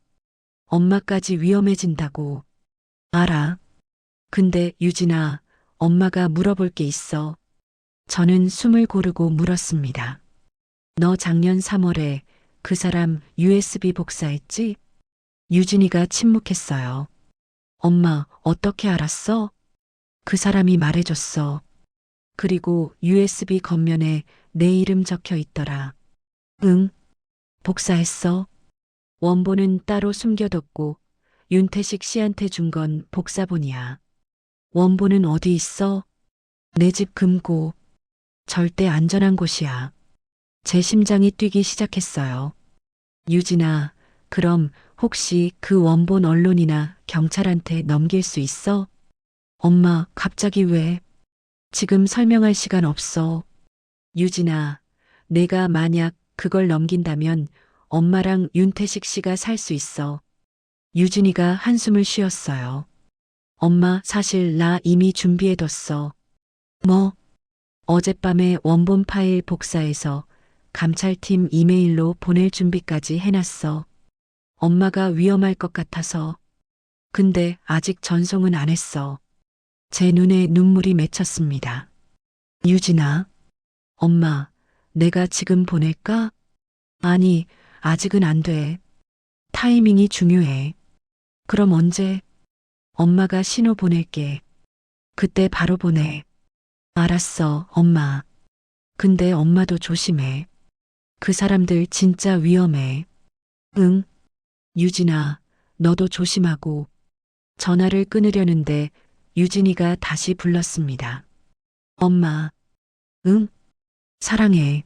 엄마까지 위험해진다고. 알아. 근데 유진아, 엄마가 물어볼 게 있어. 저는 숨을 고르고 물었습니다. 너 작년 3월에 그 사람 USB 복사했지? 유진이가 침묵했어요. 엄마, 어떻게 알았어? 그 사람이 말해줬어. 그리고 USB 겉면에 내 이름 적혀 있더라. 응, 복사했어. 원본은 따로 숨겨뒀고 윤태식 씨한테 준 건 복사본이야. 원본은 어디 있어? 내 집 금고. 절대 안전한 곳이야. 제 심장이 뛰기 시작했어요. 유진아, 그럼 혹시 그 원본 언론이나 경찰한테 넘길 수 있어? 엄마, 갑자기 왜? 지금 설명할 시간 없어. 유진아, 내가 만약 그걸 넘긴다면 엄마랑 윤태식 씨가 살 수 있어. 유진이가 한숨을 쉬었어요. 엄마, 사실 나 이미 준비해뒀어. 뭐? 어젯밤에 원본 파일 복사해서 감찰팀 이메일로 보낼 준비까지 해놨어. 엄마가 위험할 것 같아서. 근데 아직 전송은 안 했어. 제 눈에 눈물이 맺혔습니다. 유진아, 엄마, 내가 지금 보낼까? 아니, 아직은 안 돼. 타이밍이 중요해. 그럼 언제? 엄마가 신호 보낼게. 그때 바로 보내. 알았어, 엄마. 근데 엄마도 조심해. 그 사람들 진짜 위험해. 응, 유진아, 너도 조심하고. 전화를 끊으려는데 유진이가 다시 불렀습니다. 엄마, 응? 사랑해.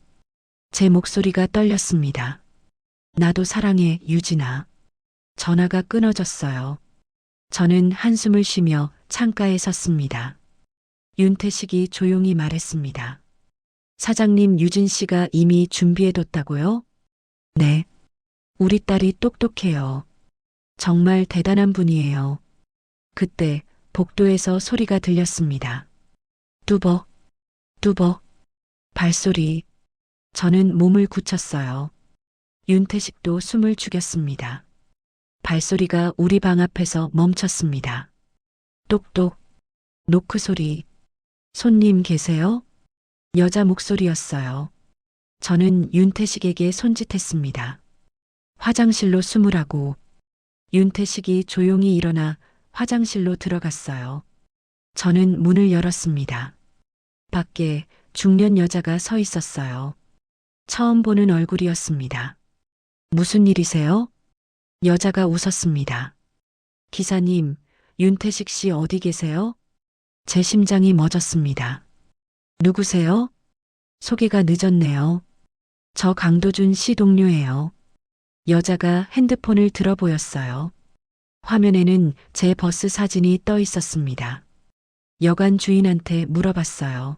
제 목소리가 떨렸습니다. 나도 사랑해, 유진아. 전화가 끊어졌어요. 저는 한숨을 쉬며 창가에 섰습니다. 윤태식이 조용히 말했습니다. 사장님, 유진 씨가 이미 준비해뒀다고요? 네. 우리 딸이 똑똑해요. 정말 대단한 분이에요. 그때 복도에서 소리가 들렸습니다. 뚜벅, 뚜벅, 발소리. 저는 몸을 굳혔어요. 윤태식도 숨을 죽였습니다. 발소리가 우리 방 앞에서 멈췄습니다. 똑똑, 노크 소리. 손님 계세요? 여자 목소리였어요. 저는 윤태식에게 손짓했습니다. 화장실로 숨으라고. 윤태식이 조용히 일어나 화장실로 들어갔어요. 저는 문을 열었습니다. 밖에 중년 여자가 서 있었어요. 처음 보는 얼굴이었습니다. 무슨 일이세요? 여자가 웃었습니다. 기사님, 윤태식 씨 어디 계세요? 제 심장이 멎었습니다. 누구세요? 소개가 늦었네요. 저 강도준 씨 동료예요. 여자가 핸드폰을 들어 보였어요. 화면에는 제 버스 사진이 떠 있었습니다. 여관 주인한테 물어봤어요.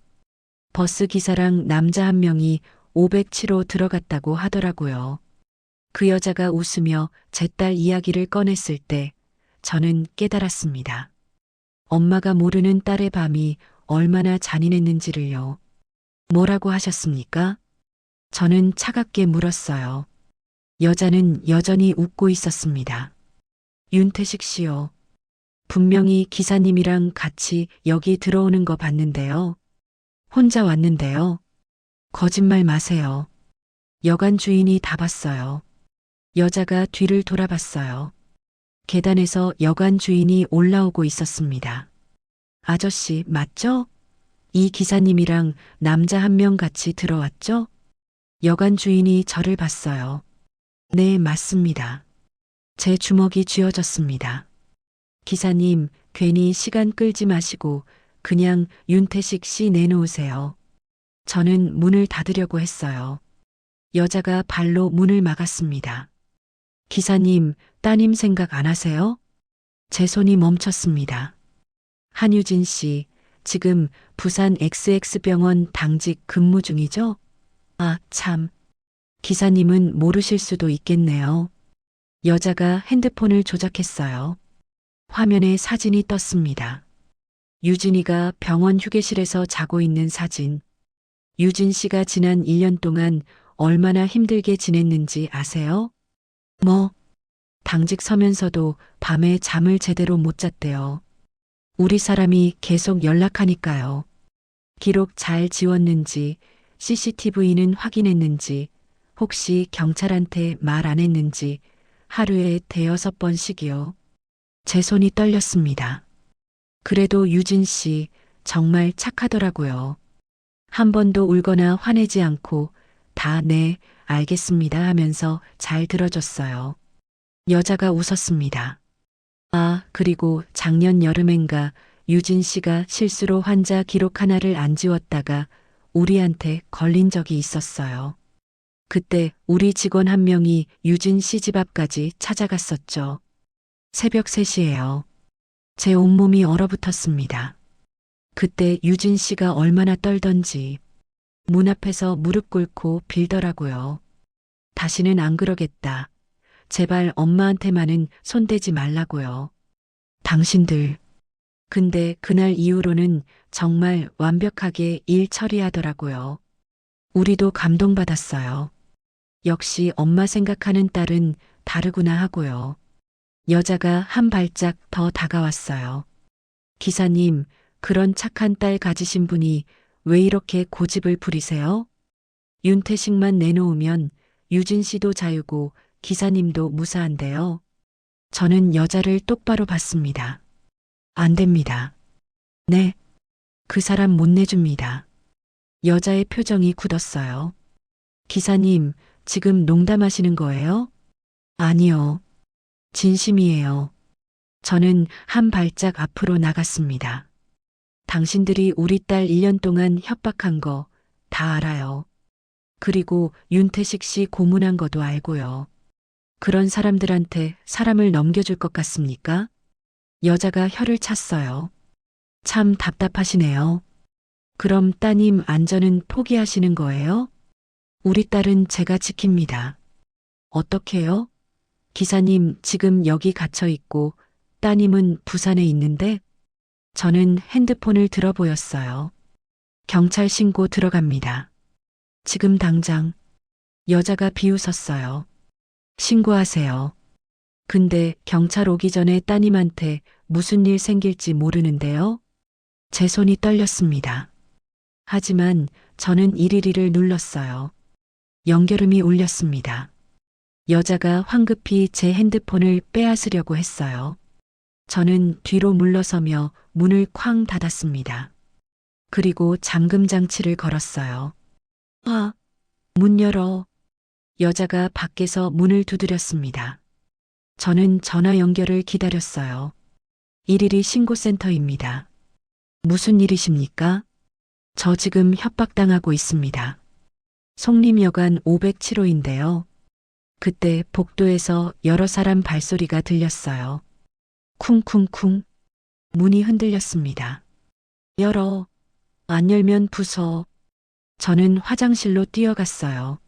버스 기사랑 남자 한 명이 507호 들어갔다고 하더라고요. 그 여자가 웃으며 제 딸 이야기를 꺼냈을 때 저는 깨달았습니다. 엄마가 모르는 딸의 밤이 얼마나 잔인했는지를요. 뭐라고 하셨습니까? 저는 차갑게 물었어요. 여자는 여전히 웃고 있었습니다. 윤태식 씨요. 분명히 기사님이랑 같이 여기 들어오는 거 봤는데요. 혼자 왔는데요. 거짓말 마세요. 여관 주인이 다 봤어요. 여자가 뒤를 돌아봤어요. 계단에서 여관 주인이 올라오고 있었습니다. 아저씨, 맞죠? 이 기사님이랑 남자 한 명 같이 들어왔죠? 여관 주인이 저를 봤어요. 네, 맞습니다. 제 주먹이 쥐어졌습니다. 기사님, 괜히 시간 끌지 마시고 그냥 윤태식 씨 내놓으세요. 저는 문을 닫으려고 했어요. 여자가 발로 문을 막았습니다. 기사님, 따님 생각 안 하세요? 제 손이 멈췄습니다. 한유진 씨, 지금 부산 XX병원 당직 근무 중이죠? 아, 참. 기사님은 모르실 수도 있겠네요. 여자가 핸드폰을 조작했어요. 화면에 사진이 떴습니다. 유진이가 병원 휴게실에서 자고 있는 사진. 유진 씨가 지난 1년 동안 얼마나 힘들게 지냈는지 아세요? 뭐, 당직 서면서도 밤에 잠을 제대로 못 잤대요. 우리 사람이 계속 연락하니까요. 기록 잘 지웠는지, CCTV는 확인했는지, 혹시 경찰한테 말 안 했는지 하루에 대여섯 번씩이요. 제 손이 떨렸습니다. 그래도 유진 씨 정말 착하더라고요. 한 번도 울거나 화내지 않고 다 네, 알겠습니다 하면서 잘 들어줬어요. 여자가 웃었습니다. 아, 그리고 작년 여름엔가 유진 씨가 실수로 환자 기록 하나를 안 지웠다가 우리한테 걸린 적이 있었어요. 그때 우리 직원 한 명이 유진 씨 집 앞까지 찾아갔었죠. 새벽 3시예요. 제 온몸이 얼어붙었습니다. 그때 유진 씨가 얼마나 떨던지 문 앞에서 무릎 꿇고 빌더라고요. 다시는 안 그러겠다. 제발 엄마한테만은 손대지 말라고요. 당신들 근데 그날 이후로는 정말 완벽하게 일 처리하더라고요. 우리도 감동받았어요. 역시 엄마 생각하는 딸은 다르구나 하고요. 여자가 한 발짝 더 다가왔어요. 기사님, 그런 착한 딸 가지신 분이 왜 이렇게 고집을 부리세요? 윤태식만 내놓으면 유진 씨도 자유고 기사님도 무사한데요. 저는 여자를 똑바로 봤습니다. 안 됩니다. 네, 그 사람 못 내줍니다. 여자의 표정이 굳었어요. 기사님, 지금 농담하시는 거예요? 아니요. 진심이에요. 저는 한 발짝 앞으로 나갔습니다. 당신들이 우리 딸 1년 동안 협박한 거 다 알아요. 그리고 윤태식 씨 고문한 것도 알고요. 그런 사람들한테 사람을 넘겨줄 것 같습니까? 여자가 혀를 찼어요. 참 답답하시네요. 그럼 따님 안전은 포기하시는 거예요? 우리 딸은 제가 지킵니다. 어떻게요? 기사님 지금 여기 갇혀 있고 따님은 부산에 있는데 저는 핸드폰을 들어 보였어요. 경찰 신고 들어갑니다. 지금 당장. 여자가 비웃었어요. 신고하세요. 근데 경찰 오기 전에 따님한테 무슨 일 생길지 모르는데요. 제 손이 떨렸습니다. 하지만 저는 일일이를 눌렀어요. 연결음이 울렸습니다. 여자가 황급히 제 핸드폰을 빼앗으려고 했어요. 저는 뒤로 물러서며 문을 쾅 닫았습니다. 그리고 잠금 장치를 걸었어요. 아, 문 열어. 여자가 밖에서 문을 두드렸습니다. 저는 전화 연결을 기다렸어요. 112 신고센터입니다. 무슨 일이십니까? 저 지금 협박당하고 있습니다. 송림여관 507호인데요. 그때 복도에서 여러 사람 발소리가 들렸어요. 쿵쿵쿵. 문이 흔들렸습니다. 열어. 안 열면 부숴. 저는 화장실로 뛰어갔어요.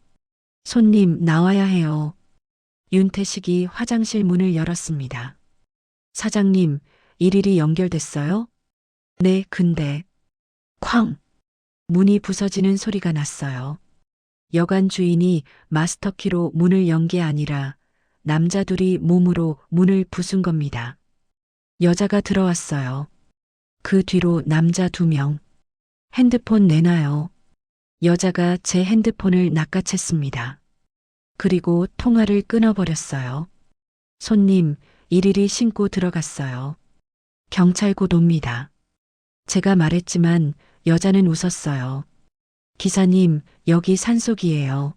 손님 나와야 해요. 윤태식이 화장실 문을 열었습니다. 사장님, 일일이 연결됐어요? 네, 근데. 쾅! 문이 부서지는 소리가 났어요. 여관 주인이 마스터키로 문을 연 게 아니라 남자 둘이 몸으로 문을 부순 겁니다. 여자가 들어왔어요. 그 뒤로 남자 2명. 핸드폰 내놔요. 여자가 제 핸드폰을 낚아챘습니다. 그리고 통화를 끊어버렸어요. 손님, 일일이 신고 들어갔어요. 경찰 곧 옵니다. 제가 말했지만 여자는 웃었어요. 기사님, 여기 산속이에요.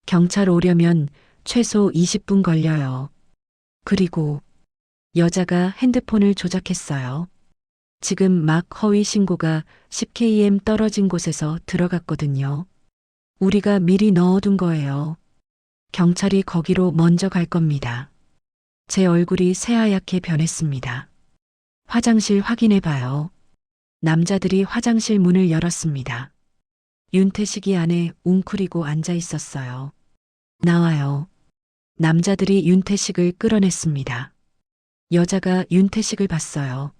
경찰 오려면 최소 20분 걸려요. 그리고 여자가 핸드폰을 조작했어요. 지금 막 허위 신고가 10km 떨어진 곳에서 들어갔거든요. 우리가 미리 넣어둔 거예요. 경찰이 거기로 먼저 갈 겁니다. 제 얼굴이 새하얗게 변했습니다. 화장실 확인해 봐요. 남자들이 화장실 문을 열었습니다. 윤태식이 안에 웅크리고 앉아 있었어요. 나와요. 남자들이 윤태식을 끌어냈습니다. 여자가 윤태식을 봤어요.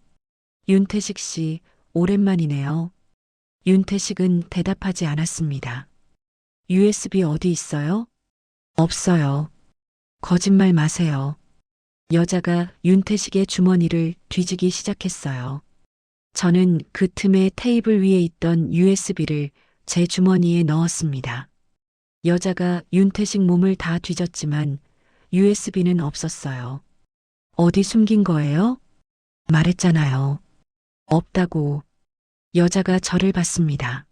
윤태식 씨, 오랜만이네요. 윤태식은 대답하지 않았습니다. USB 어디 있어요? 없어요. 거짓말 마세요. 여자가 윤태식의 주머니를 뒤지기 시작했어요. 저는 그 틈에 테이블 위에 있던 USB를 제 주머니에 넣었습니다. 여자가 윤태식 몸을 다 뒤졌지만 USB는 없었어요. 어디 숨긴 거예요? 말했잖아요. 없다고. 여자가 저를 봤습니다.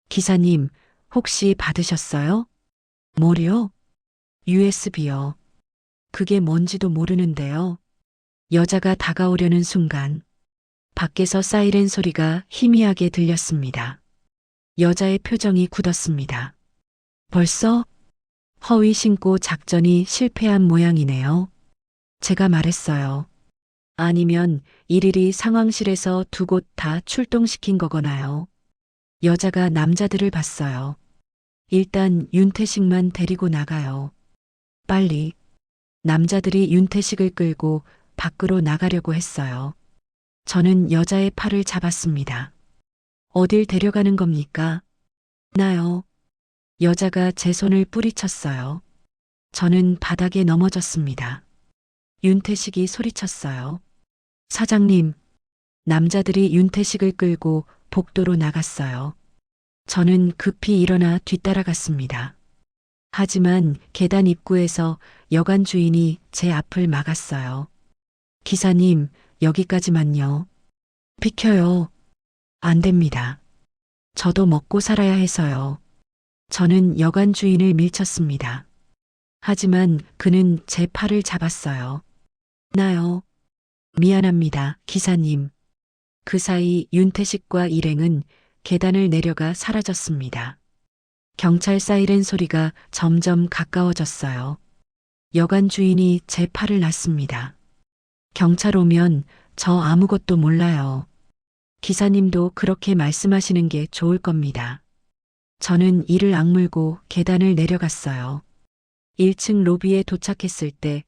기사님, 혹시 받으셨어요? 뭐요? USB요. 그게 뭔지도 모르는데요. 여자가 다가오려는 순간 밖에서 사이렌 소리가 희미하게 들렸습니다. 여자의 표정이 굳었습니다. 벌써? 허위 신고 작전이 실패한 모양이네요. 제가 말했어요. 아니면 일일이 상황실에서 2곳 다 출동시킨 거거나요. 여자가 남자들을 봤어요. 일단 윤태식만 데리고 나가요. 빨리. 남자들이 윤태식을 끌고 밖으로 나가려고 했어요. 저는 여자의 팔을 잡았습니다. 어딜 데려가는 겁니까? 나요. 여자가 제 손을 뿌리쳤어요. 저는 바닥에 넘어졌습니다. 윤태식이 소리쳤어요. 사장님, 남자들이 윤태식을 끌고 복도로 나갔어요. 저는 급히 일어나 뒤따라갔습니다. 하지만 계단 입구에서 여관 주인이 제 앞을 막았어요. 기사님, 여기까지만요. 비켜요. 안 됩니다. 저도 먹고 살아야 해서요. 저는 여관 주인을 밀쳤습니다. 하지만 그는 제 팔을 잡았어요. 나요. 미안합니다, 기사님. 그 사이 윤태식과 일행은 계단을 내려가 사라졌습니다. 경찰 사이렌 소리가 점점 가까워졌어요. 여관 주인이 제 팔을 놨습니다. 경찰 오면 저 아무것도 몰라요. 기사님도 그렇게 말씀하시는 게 좋을 겁니다. 저는 이를 악물고 계단을 내려갔어요. 1층 로비에 도착했을 때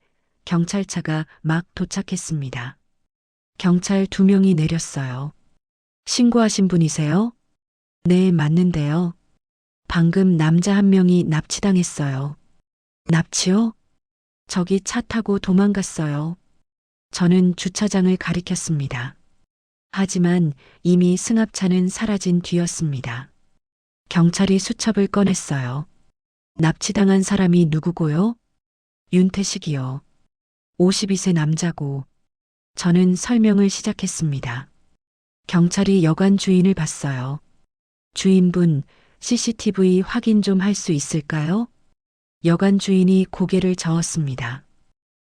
경찰차가 막 도착했습니다. 경찰 2명이 내렸어요. 신고하신 분이세요? 네, 맞는데요. 방금 남자 1명이 납치당했어요. 납치요? 저기 차 타고 도망갔어요. 저는 주차장을 가리켰습니다. 하지만 이미 승합차는 사라진 뒤였습니다. 경찰이 수첩을 꺼냈어요. 납치당한 사람이 누구고요? 윤태식이요. 52세 남자고. 저는 설명을 시작했습니다. 경찰이 여관 주인을 봤어요. 주인분, CCTV 확인 좀 할 수 있을까요? 여관 주인이 고개를 저었습니다.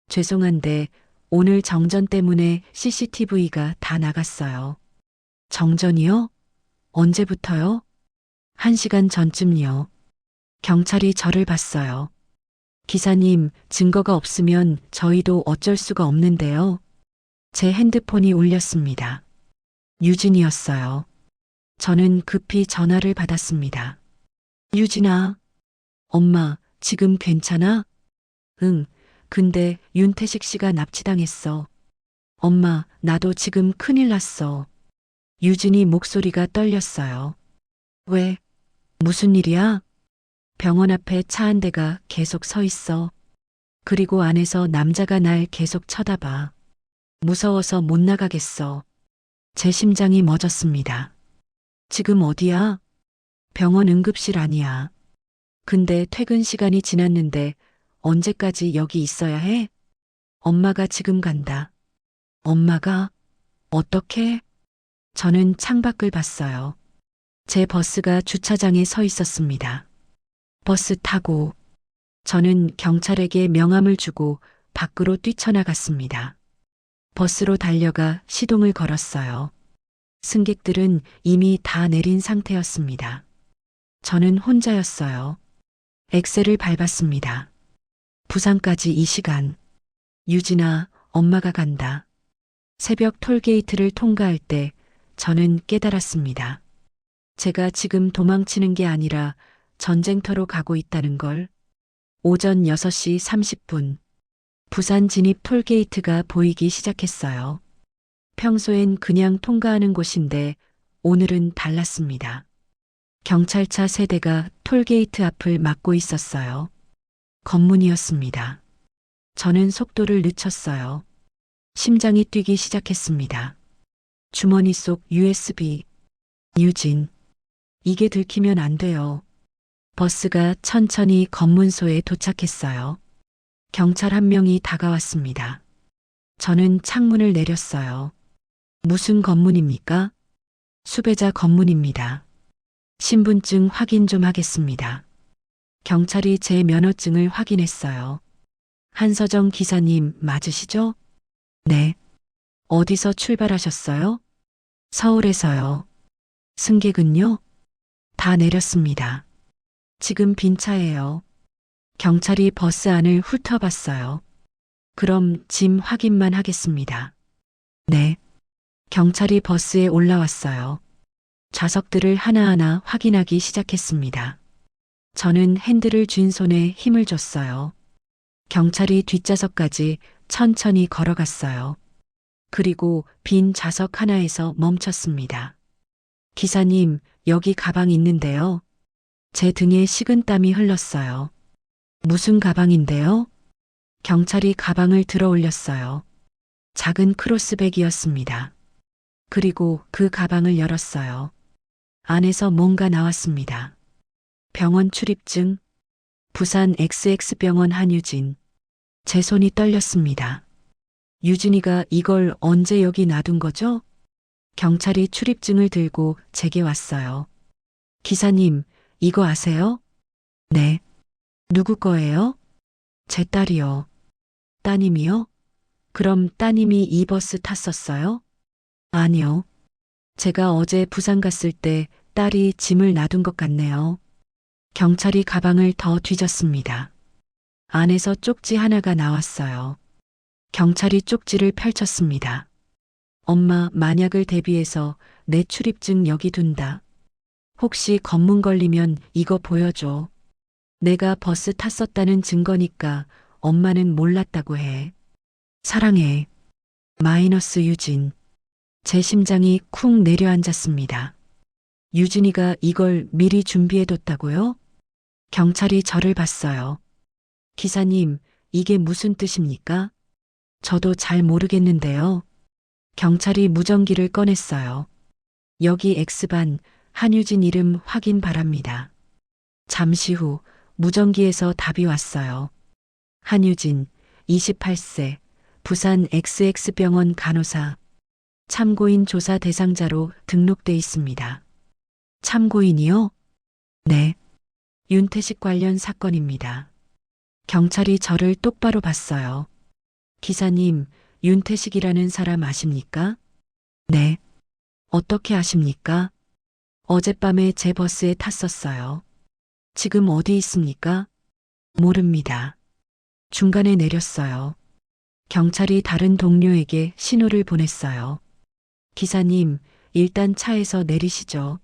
죄송한데 오늘 정전 때문에 CCTV가 다 나갔어요. 정전이요? 언제부터요? 1시간 전쯤요. 경찰이 저를 봤어요. 기사님, 증거가 없으면 저희도 어쩔 수가 없는데요. 제 핸드폰이 울렸습니다. 유진이었어요. 저는 급히 전화를 받았습니다. 유진아, 엄마, 지금 괜찮아? 응, 근데 윤태식 씨가 납치당했어. 엄마, 나도 지금 큰일 났어. 유진이 목소리가 떨렸어요. 왜? 무슨 일이야? 병원 앞에 차 한 대가 계속 서 있어. 그리고 안에서 남자가 날 계속 쳐다봐. 무서워서 못 나가겠어. 제 심장이 멎었습니다. 지금 어디야? 병원 응급실 아니야. 근데 퇴근 시간이 지났는데 언제까지 여기 있어야 해? 엄마가 지금 간다. 엄마가? 어떻게? 저는 창밖을 봤어요. 제 버스가 주차장에 서 있었습니다. 버스 타고 저는 경찰에게 명함을 주고 밖으로 뛰쳐나갔습니다. 버스로 달려가 시동을 걸었어요. 승객들은 이미 다 내린 상태였습니다. 저는 혼자였어요. 엑셀을 밟았습니다. 부산까지 2시간. 유진아, 엄마가 간다. 새벽 톨게이트를 통과할 때 저는 깨달았습니다. 제가 지금 도망치는 게 아니라 전쟁터로 가고 있다는 걸. 오전 6시 30분. 부산 진입 톨게이트가 보이기 시작했어요. 평소엔 그냥 통과하는 곳인데 오늘은 달랐습니다. 경찰차 3대가 톨게이트 앞을 막고 있었어요. 검문이었습니다. 저는 속도를 늦췄어요. 심장이 뛰기 시작했습니다. 주머니 속 USB. 유진. 이게 들키면 안 돼요. 버스가 천천히 검문소에 도착했어요. 경찰 1명이 다가왔습니다. 저는 창문을 내렸어요. 무슨 검문입니까? 수배자 검문입니다. 신분증 확인 좀 하겠습니다. 경찰이 제 면허증을 확인했어요. 한서정 기사님 맞으시죠? 네. 어디서 출발하셨어요? 서울에서요. 승객은요? 다 내렸습니다. 지금 빈 차예요. 경찰이 버스 안을 훑어봤어요. 그럼 짐 확인만 하겠습니다. 네. 경찰이 버스에 올라왔어요. 좌석들을 하나하나 확인하기 시작했습니다. 저는 핸들을 쥔 손에 힘을 줬어요. 경찰이 뒷좌석까지 천천히 걸어갔어요. 그리고 빈 좌석 하나에서 멈췄습니다. 기사님, 여기 가방 있는데요. 제 등에 식은땀이 흘렀어요. 무슨 가방인데요? 경찰이 가방을 들어 올렸어요. 작은 크로스백이었습니다. 그리고 그 가방을 열었어요. 안에서 뭔가 나왔습니다. 병원 출입증, 부산 XX병원 한유진. 제 손이 떨렸습니다. 유진이가 이걸 언제 여기 놔둔 거죠? 경찰이 출입증을 들고 제게 왔어요. 기사님, 이거 아세요? 네. 누구 거예요? 제 딸이요. 따님이요? 그럼 따님이 이 버스 탔었어요? 아니요. 제가 어제 부산 갔을 때 딸이 짐을 놔둔 것 같네요. 경찰이 가방을 더 뒤졌습니다. 안에서 쪽지 하나가 나왔어요. 경찰이 쪽지를 펼쳤습니다. 엄마, 만약을 대비해서 내 출입증 여기 둔다. 혹시 검문 걸리면 이거 보여줘. 내가 버스 탔었다는 증거니까 엄마는 몰랐다고 해. 사랑해. 마이너스 유진. 제 심장이 쿵 내려앉았습니다. 유진이가 이걸 미리 준비해뒀다고요? 경찰이 저를 봤어요. 기사님, 이게 무슨 뜻입니까? 저도 잘 모르겠는데요. 경찰이 무전기를 꺼냈어요. 여기 X반 한유진 이름 확인 바랍니다. 잠시 후 무전기에서 답이 왔어요. 한유진, 28세, 부산 XX병원 간호사. 참고인 조사 대상자로 등록돼 있습니다. 참고인이요? 네. 윤태식 관련 사건입니다. 경찰이 저를 똑바로 봤어요. 기사님, 윤태식이라는 사람 아십니까? 네. 어떻게 아십니까? 어젯밤에 제 버스에 탔었어요. 지금 어디 있습니까? 모릅니다. 중간에 내렸어요. 경찰이 다른 동료에게 신호를 보냈어요. 기사님, 일단 차에서 내리시죠.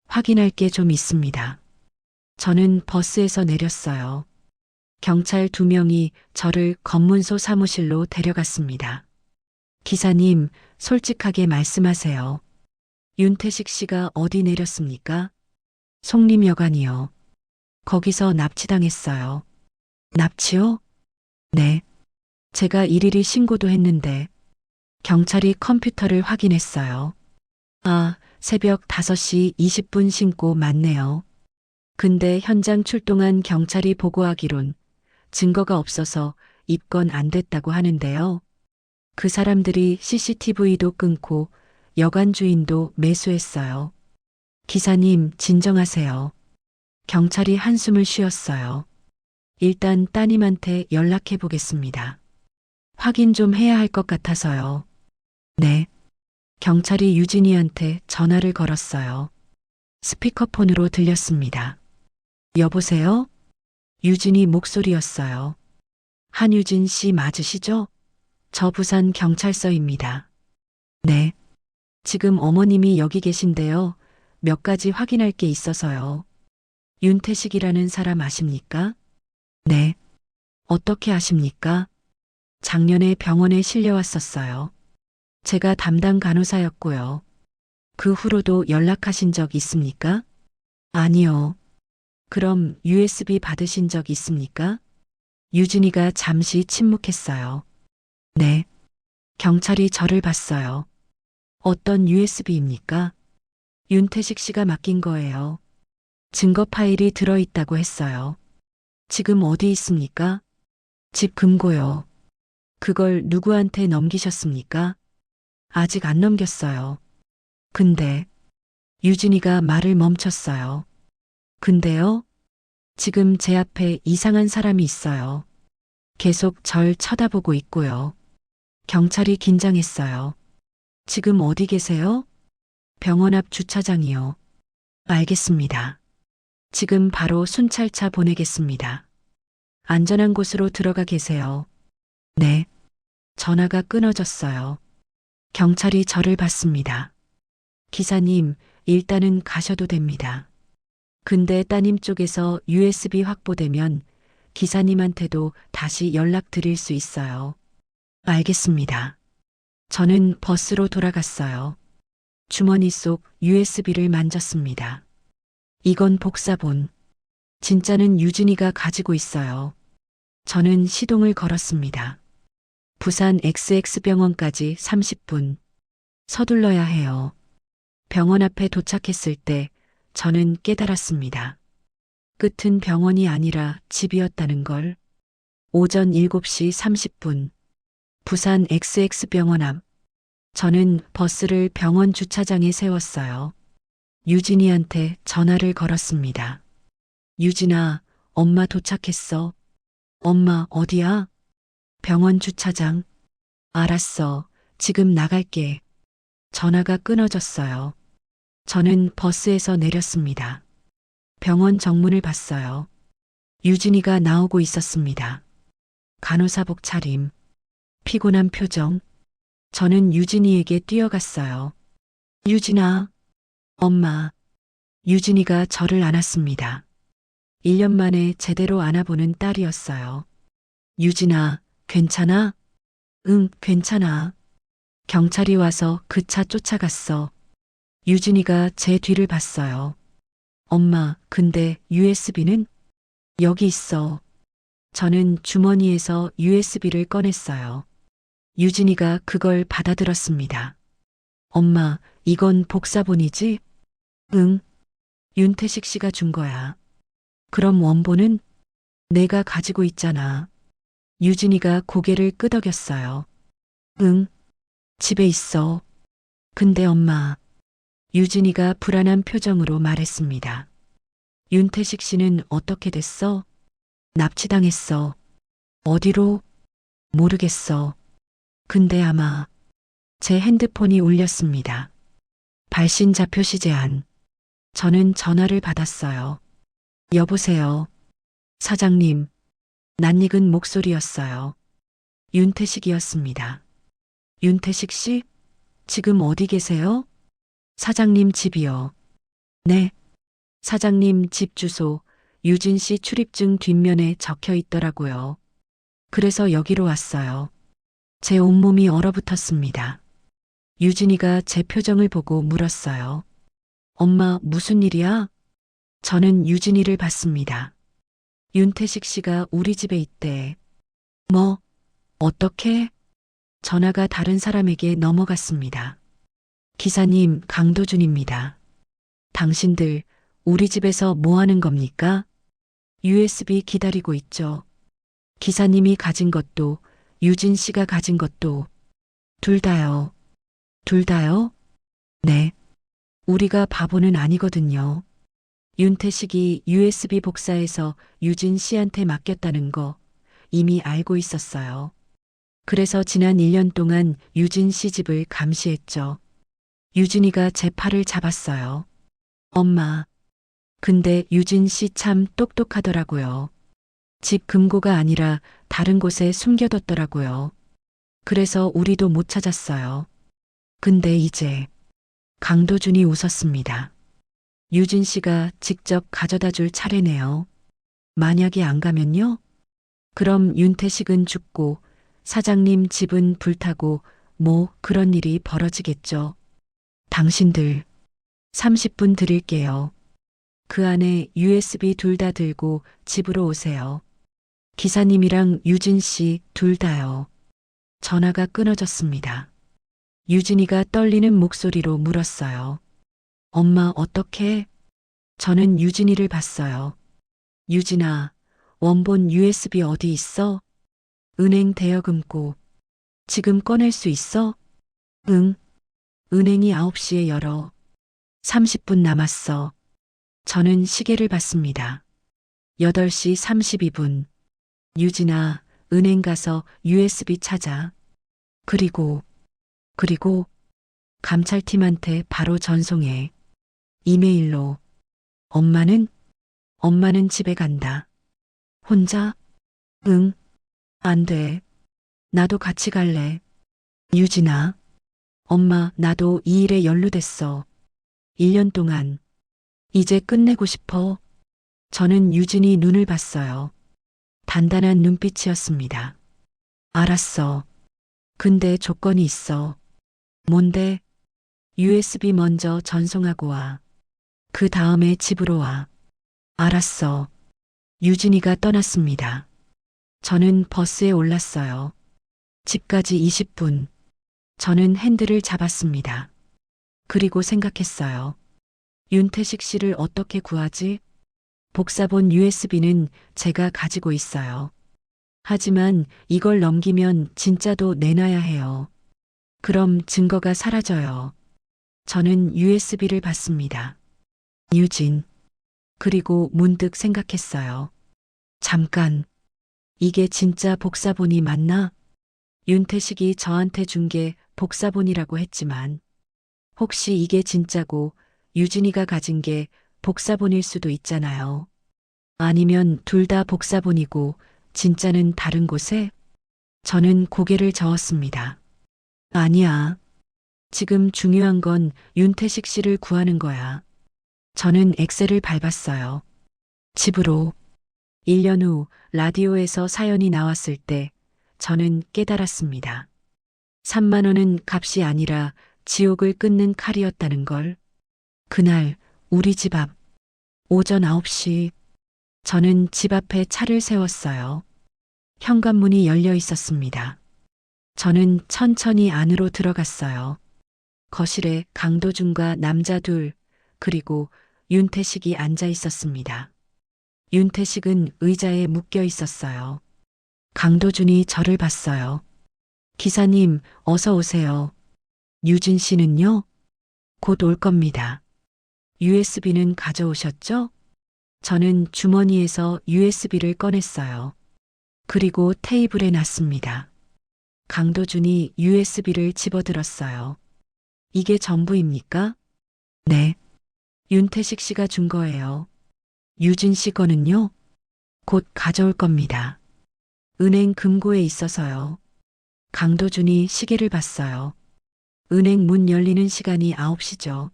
확인할 게 좀 있습니다. 저는 버스에서 내렸어요. 경찰 2명이 저를 검문소 사무실로 데려갔습니다. 기사님, 솔직하게 말씀하세요. 윤태식 씨가 어디 내렸습니까? 송림여관이요. 거기서 납치당했어요. 납치요? 네. 제가 일일이 신고도 했는데 경찰이 컴퓨터를 확인했어요. 아, 새벽 5시 20분 신고 맞네요. 근데 현장 출동한 경찰이 보고하기론 증거가 없어서 입건 안 됐다고 하는데요. 그 사람들이 CCTV도 끊고 여관 주인도 매수했어요. 기사님, 진정하세요. 경찰이 한숨을 쉬었어요. 일단 따님한테 연락해 보겠습니다. 확인 좀 해야 할 것 같아서요. 네. 경찰이 유진이한테 전화를 걸었어요. 스피커폰으로 들렸습니다. 여보세요? 유진이 목소리였어요. 한유진 씨 맞으시죠? 저 부산 경찰서입니다. 네. 지금 어머님이 여기 계신데요. 몇 가지 확인할 게 있어서요. 윤태식이라는 사람 아십니까? 네. 어떻게 아십니까? 작년에 병원에 실려왔었어요. 제가 담당 간호사였고요. 그 후로도 연락하신 적 있습니까? 아니요. 그럼 USB 받으신 적 있습니까? 유진이가 잠시 침묵했어요. 네. 경찰이 저를 봤어요. 어떤 USB입니까? 윤태식 씨가 맡긴 거예요. 증거 파일이 들어있다고 했어요. 지금 어디 있습니까? 집 금고요. 그걸 누구한테 넘기셨습니까? 아직 안 넘겼어요. 근데 유진이가 말을 멈췄어요. 근데요? 지금 제 앞에 이상한 사람이 있어요. 계속 절 쳐다보고 있고요. 경찰이 긴장했어요. 지금 어디 계세요? 병원 앞 주차장이요. 알겠습니다. 지금 바로 순찰차 보내겠습니다. 안전한 곳으로 들어가 계세요. 네. 전화가 끊어졌어요. 경찰이 저를 봤습니다. 기사님, 일단은 가셔도 됩니다. 근데 따님 쪽에서 USB 확보되면 기사님한테도 다시 연락드릴 수 있어요. 알겠습니다. 저는 버스로 돌아갔어요. 주머니 속 USB를 만졌습니다. 이건 복사본. 진짜는 유진이가 가지고 있어요. 저는 시동을 걸었습니다. 부산 XX병원까지 30분. 서둘러야 해요. 병원 앞에 도착했을 때 저는 깨달았습니다. 끝은 병원이 아니라 집이었다는 걸. 오전 7시 30분. 부산 XX병원 앞. 저는 버스를 병원 주차장에 세웠어요. 유진이한테 전화를 걸었습니다. 유진아, 엄마 도착했어. 엄마, 어디야? 병원 주차장. 알았어. 지금 나갈게. 전화가 끊어졌어요. 저는 버스에서 내렸습니다. 병원 정문을 봤어요. 유진이가 나오고 있었습니다. 간호사복 차림. 피곤한 표정. 저는 유진이에게 뛰어갔어요. 유진아. 엄마. 유진이가 저를 안았습니다. 1년 만에 제대로 안아보는 딸이었어요. 유진아, 괜찮아? 응, 괜찮아. 경찰이 와서 그 차 쫓아갔어. 유진이가 제 뒤를 봤어요. 엄마, 근데 USB는? 여기 있어. 저는 주머니에서 USB를 꺼냈어요. 유진이가 그걸 받아들었습니다. 엄마, 이건 복사본이지? 응. 윤태식 씨가 준 거야. 그럼 원본은? 내가 가지고 있잖아. 유진이가 고개를 끄덕였어요. 응. 집에 있어. 근데 엄마. 유진이가 불안한 표정으로 말했습니다. 윤태식 씨는 어떻게 됐어? 납치당했어. 어디로? 모르겠어. 근데 아마 제 핸드폰이 울렸습니다. 발신 자표시 제한. 저는 전화를 받았어요. 여보세요. 사장님. 낯익은 목소리였어요. 윤태식이었습니다. 윤태식 씨? 지금 어디 계세요? 사장님 집이요. 네. 사장님 집 주소 유진 씨 출입증 뒷면에 적혀 있더라고요. 그래서 여기로 왔어요. 제 온몸이 얼어붙었습니다. 유진이가 제 표정을 보고 물었어요. 엄마, 무슨 일이야? 저는 유진이를 봤습니다. 윤태식 씨가 우리 집에 있대. 뭐? 어떻게? 전화가 다른 사람에게 넘어갔습니다. 기사님, 강도준입니다. 당신들 우리 집에서 뭐 하는 겁니까? USB 기다리고 있죠. 기사님이 가진 것도 유진 씨가 가진 것도 둘 다요. 둘 다요? 네. 우리가 바보는 아니거든요. 윤태식이 USB 복사해서 유진 씨한테 맡겼다는 거 이미 알고 있었어요. 그래서 지난 1년 동안 유진 씨 집을 감시했죠. 유진이가 제 팔을 잡았어요. 엄마. 근데 유진 씨 참 똑똑하더라고요. 집 금고가 아니라 다른 곳에 숨겨뒀더라고요. 그래서 우리도 못 찾았어요. 근데 이제 강도준이 웃었습니다. 유진 씨가 직접 가져다 줄 차례네요. 만약에 안 가면요? 그럼 윤태식은 죽고 사장님 집은 불타고 뭐 그런 일이 벌어지겠죠. 당신들 30분 드릴게요. 그 안에 USB 둘 다 들고 집으로 오세요. 기사님이랑 유진 씨 둘 다요. 전화가 끊어졌습니다. 유진이가 떨리는 목소리로 물었어요. 엄마 어떡해? 저는 유진이를 봤어요. 유진아, 원본 USB 어디 있어? 은행 대여금고. 지금 꺼낼 수 있어? 응. 은행이 9시에 열어. 30분 남았어. 저는 시계를 봤습니다. 8시 32분. 유진아, 은행 가서 USB 찾아. 그리고 감찰팀한테 바로 전송해. 이메일로. 엄마는 집에 간다. 혼자? 응. 안 돼. 나도 같이 갈래. 유진아. 엄마, 나도 이 일에 연루됐어. 1년 동안. 이제 끝내고 싶어. 저는 유진이 눈을 봤어요. 단단한 눈빛이었습니다. 알았어. 근데 조건이 있어. 뭔데? USB 먼저 전송하고 와. 그 다음에 집으로 와. 알았어. 유진이가 떠났습니다. 저는 버스에 올랐어요. 집까지 20분. 저는 핸들을 잡았습니다. 그리고 생각했어요. 윤태식 씨를 어떻게 구하지? 복사본 USB는 제가 가지고 있어요. 하지만 이걸 넘기면 진짜도 내놔야 해요. 그럼 증거가 사라져요. 저는 USB를 받습니다. 유진. 그리고 문득 생각했어요. 잠깐. 이게 진짜 복사본이 맞나? 윤태식이 저한테 준 게 복사본이라고 했지만 혹시 이게 진짜고 유진이가 가진 게 복사본일 수도 있잖아요. 아니면 둘 다 복사본이고 진짜는 다른 곳에? 저는 고개를 저었습니다. 아니야. 지금 중요한 건 윤태식 씨를 구하는 거야. 저는 엑셀을 밟았어요. 집으로. 1년 후 라디오에서 사연이 나왔을 때 저는 깨달았습니다. 3만 원은 값이 아니라 지옥을 끊는 칼이었다는 걸. 그날 우리 집 앞 오전 9시 저는 집 앞에 차를 세웠어요. 현관문이 열려 있었습니다. 저는 천천히 안으로 들어갔어요. 거실에 강도준과 남자 둘, 그리고 윤태식이 앉아 있었습니다. 윤태식은 의자에 묶여 있었어요. 강도준이 저를 봤어요. 기사님, 어서 오세요. 유진 씨는요? 곧 올 겁니다. USB는 가져오셨죠? 저는 주머니에서 USB를 꺼냈어요. 그리고 테이블에 놨습니다. 강도준이 USB를 집어들었어요. 이게 전부입니까? 네. 윤태식 씨가 준 거예요. 유진 씨 거는요? 곧 가져올 겁니다. 은행 금고에 있어서요. 강도준이 시계를 봤어요. 은행 문 열리는 시간이 9시죠.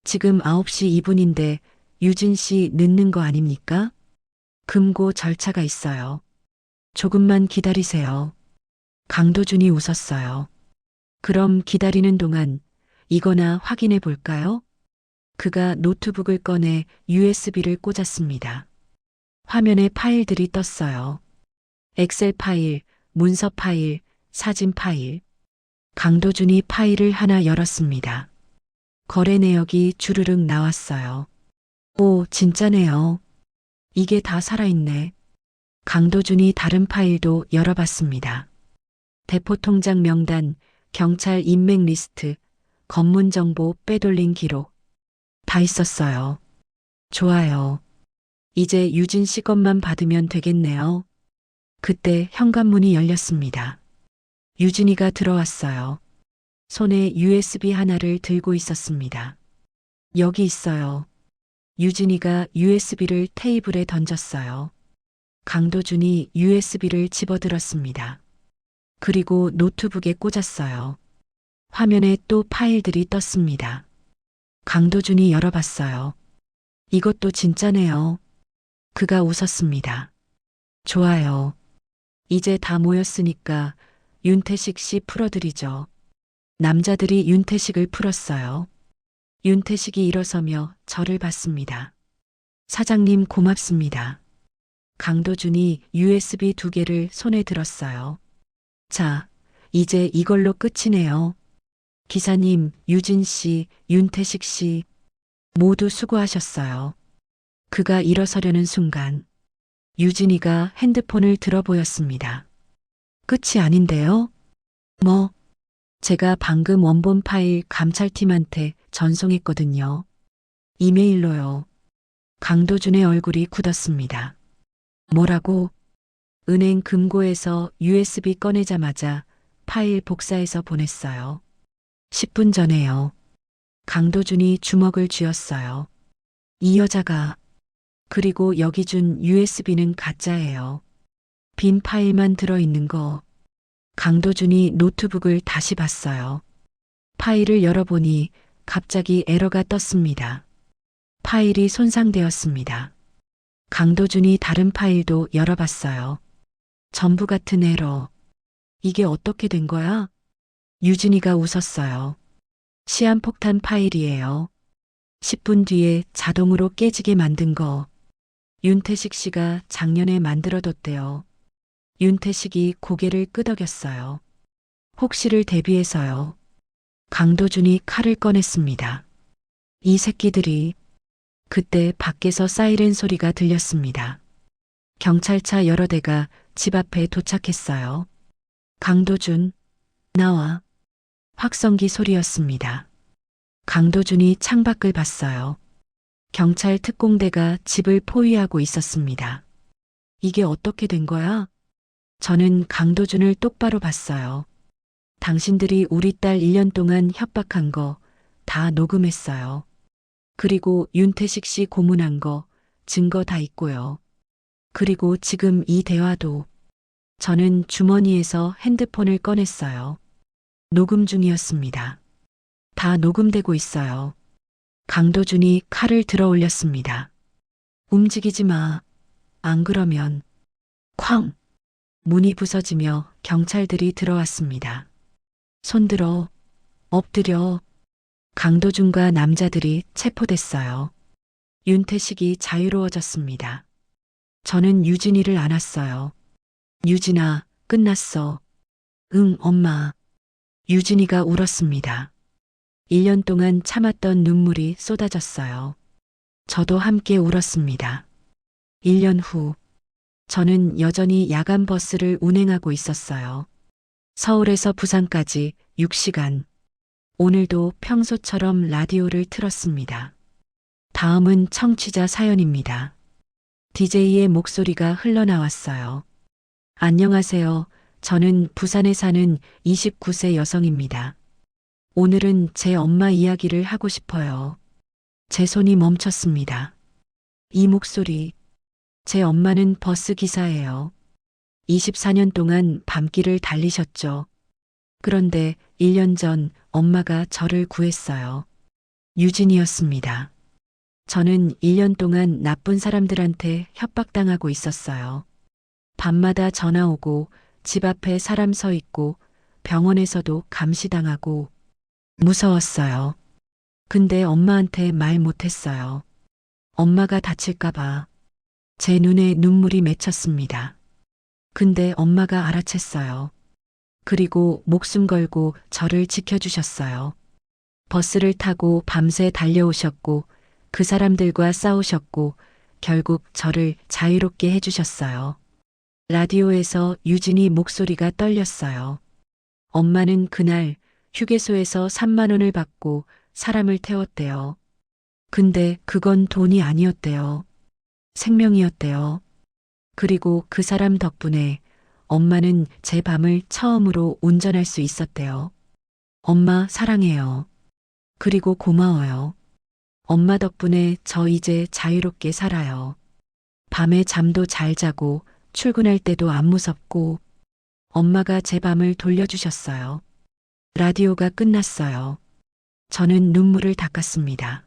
지금 9시 2분인데 유진 씨 늦는 거 아닙니까? 금고 절차가 있어요. 조금만 기다리세요. 강도준이 웃었어요. 그럼 기다리는 동안 이거나 확인해 볼까요? 그가 노트북을 꺼내 USB를 꽂았습니다. 화면에 파일들이 떴어요. 엑셀 파일, 문서 파일, 사진 파일. 강도준이 파일을 하나 열었습니다. 거래 내역이 주르륵 나왔어요. 오, 진짜네요. 이게 다 살아있네. 강도준이 다른 파일도 열어봤습니다. 대포통장 명단, 경찰 인맥 리스트, 검문 정보 빼돌린 기록. 다 있었어요. 좋아요. 이제 유진 씨 것만 받으면 되겠네요. 그때 현관문이 열렸습니다. 유진이가 들어왔어요. 손에 USB 하나를 들고 있었습니다. 여기 있어요. 유진이가 USB를 테이블에 던졌어요. 강도준이 USB를 집어들었습니다. 그리고 노트북에 꽂았어요. 화면에 또 파일들이 떴습니다. 강도준이 열어봤어요. 이것도 진짜네요. 그가 웃었습니다. 좋아요. 이제 다 모였으니까 윤태식 씨 풀어드리죠. 남자들이 윤태식을 풀었어요. 윤태식이 일어서며 저를 봤습니다. 사장님 고맙습니다. 강도준이 USB 2개를 손에 들었어요. 자, 이제 이걸로 끝이네요. 기사님, 유진 씨, 윤태식 씨, 모두 수고하셨어요. 그가 일어서려는 순간, 유진이가 핸드폰을 들어 보였습니다. 끝이 아닌데요? 뭐, 제가 방금 원본 파일 감찰팀한테 전송했거든요. 이메일로요. 강도준의 얼굴이 굳었습니다. 뭐라고? 은행 금고에서 USB 꺼내자마자 파일 복사해서 보냈어요. 10분 전에요. 강도준이 주먹을 쥐었어요. 이 여자가. 그리고 여기 준 USB는 가짜예요. 빈 파일만 들어있는 거. 강도준이 노트북을 다시 봤어요. 파일을 열어보니 갑자기 에러가 떴습니다. 파일이 손상되었습니다. 강도준이 다른 파일도 열어봤어요. 전부 같은 에러. 이게 어떻게 된 거야? 유진이가 웃었어요. 시한폭탄 파일이에요. 10분 뒤에 자동으로 깨지게 만든 거. 윤태식 씨가 작년에 만들어뒀대요. 윤태식이 고개를 끄덕였어요. 혹시를 대비해서요. 강도준이 칼을 꺼냈습니다. 이 새끼들이. 그때 밖에서 사이렌 소리가 들렸습니다. 경찰차 여러 대가 집 앞에 도착했어요. 강도준, 나와. 확성기 소리였습니다. 강도준이 창밖을 봤어요. 경찰 특공대가 집을 포위하고 있었습니다. 이게 어떻게 된 거야? 저는 강도준을 똑바로 봤어요. 당신들이 우리 딸 1년 동안 협박한 거 다 녹음했어요. 그리고 윤태식 씨 고문한 거 증거 다 있고요. 그리고 지금 이 대화도. 저는 주머니에서 핸드폰을 꺼냈어요. 녹음 중이었습니다. 다 녹음되고 있어요. 강도준이 칼을 들어 올렸습니다. 움직이지 마. 안 그러면. 쾅! 문이 부서지며 경찰들이 들어왔습니다. 손들어. 엎드려. 강도준과 남자들이 체포됐어요. 윤태식이 자유로워졌습니다. 저는 유진이를 안았어요. 유진아, 끝났어. 응, 엄마. 유진이가 울었습니다. 1년 동안 참았던 눈물이 쏟아졌어요. 저도 함께 울었습니다. 1년 후, 저는 여전히 야간 버스를 운행하고 있었어요. 서울에서 부산까지 6시간. 오늘도 평소처럼 라디오를 틀었습니다. 다음은 청취자 사연입니다. DJ의 목소리가 흘러나왔어요. 안녕하세요. 저는 부산에 사는 29세 여성입니다. 오늘은 제 엄마 이야기를 하고 싶어요. 제 손이 멈췄습니다. 이 목소리. 제 엄마는 버스 기사예요. 24년 동안 밤길을 달리셨죠. 그런데 1년 전 엄마가 저를 구했어요. 유진이었습니다. 저는 1년 동안 나쁜 사람들한테 협박당하고 있었어요. 밤마다 전화 오고 집 앞에 사람 서 있고 병원에서도 감시당하고 무서웠어요. 근데 엄마한테 말 못했어요. 엄마가 다칠까봐. 제 눈에 눈물이 맺혔습니다. 근데 엄마가 알아챘어요. 그리고 목숨 걸고 저를 지켜주셨어요. 버스를 타고 밤새 달려오셨고 그 사람들과 싸우셨고 결국 저를 자유롭게 해주셨어요. 라디오에서 유진이 목소리가 떨렸어요. 엄마는 그날 휴게소에서 3만 원을 받고 사람을 태웠대요. 근데 그건 돈이 아니었대요. 생명이었대요. 그리고 그 사람 덕분에 엄마는 제 밤을 처음으로 운전할 수 있었대요. 엄마 사랑해요. 그리고 고마워요. 엄마 덕분에 저 이제 자유롭게 살아요. 밤에 잠도 잘 자고 출근할 때도 안 무섭고 엄마가 제 밤을 돌려주셨어요. 라디오가 끝났어요. 저는 눈물을 닦았습니다.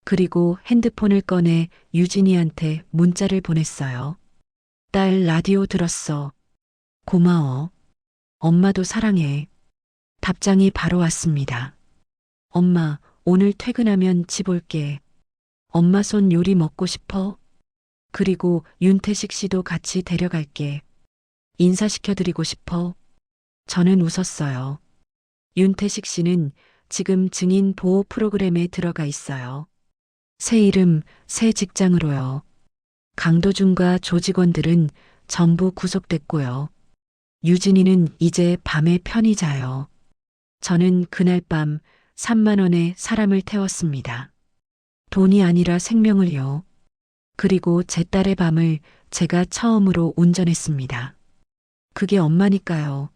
그리고 핸드폰을 꺼내 유진이한테 문자를 보냈어요. 딸 라디오 들었어. 고마워. 엄마도 사랑해. 답장이 바로 왔습니다. 엄마, 오늘 퇴근하면 집 올게. 엄마 손 요리 먹고 싶어? 그리고 윤태식 씨도 같이 데려갈게. 인사시켜드리고 싶어? 저는 웃었어요. 윤태식 씨는 지금 증인 보호 프로그램에 들어가 있어요. 새 이름, 새 직장으로요. 강도준과 조직원들은 전부 구속됐고요. 유진이는 이제 밤에 편히 자요. 저는 그날 밤 3만 원에 사람을 태웠습니다. 돈이 아니라 생명을요. 그리고 제 딸의 밤을 제가 처음으로 운전했습니다. 그게 엄마니까요.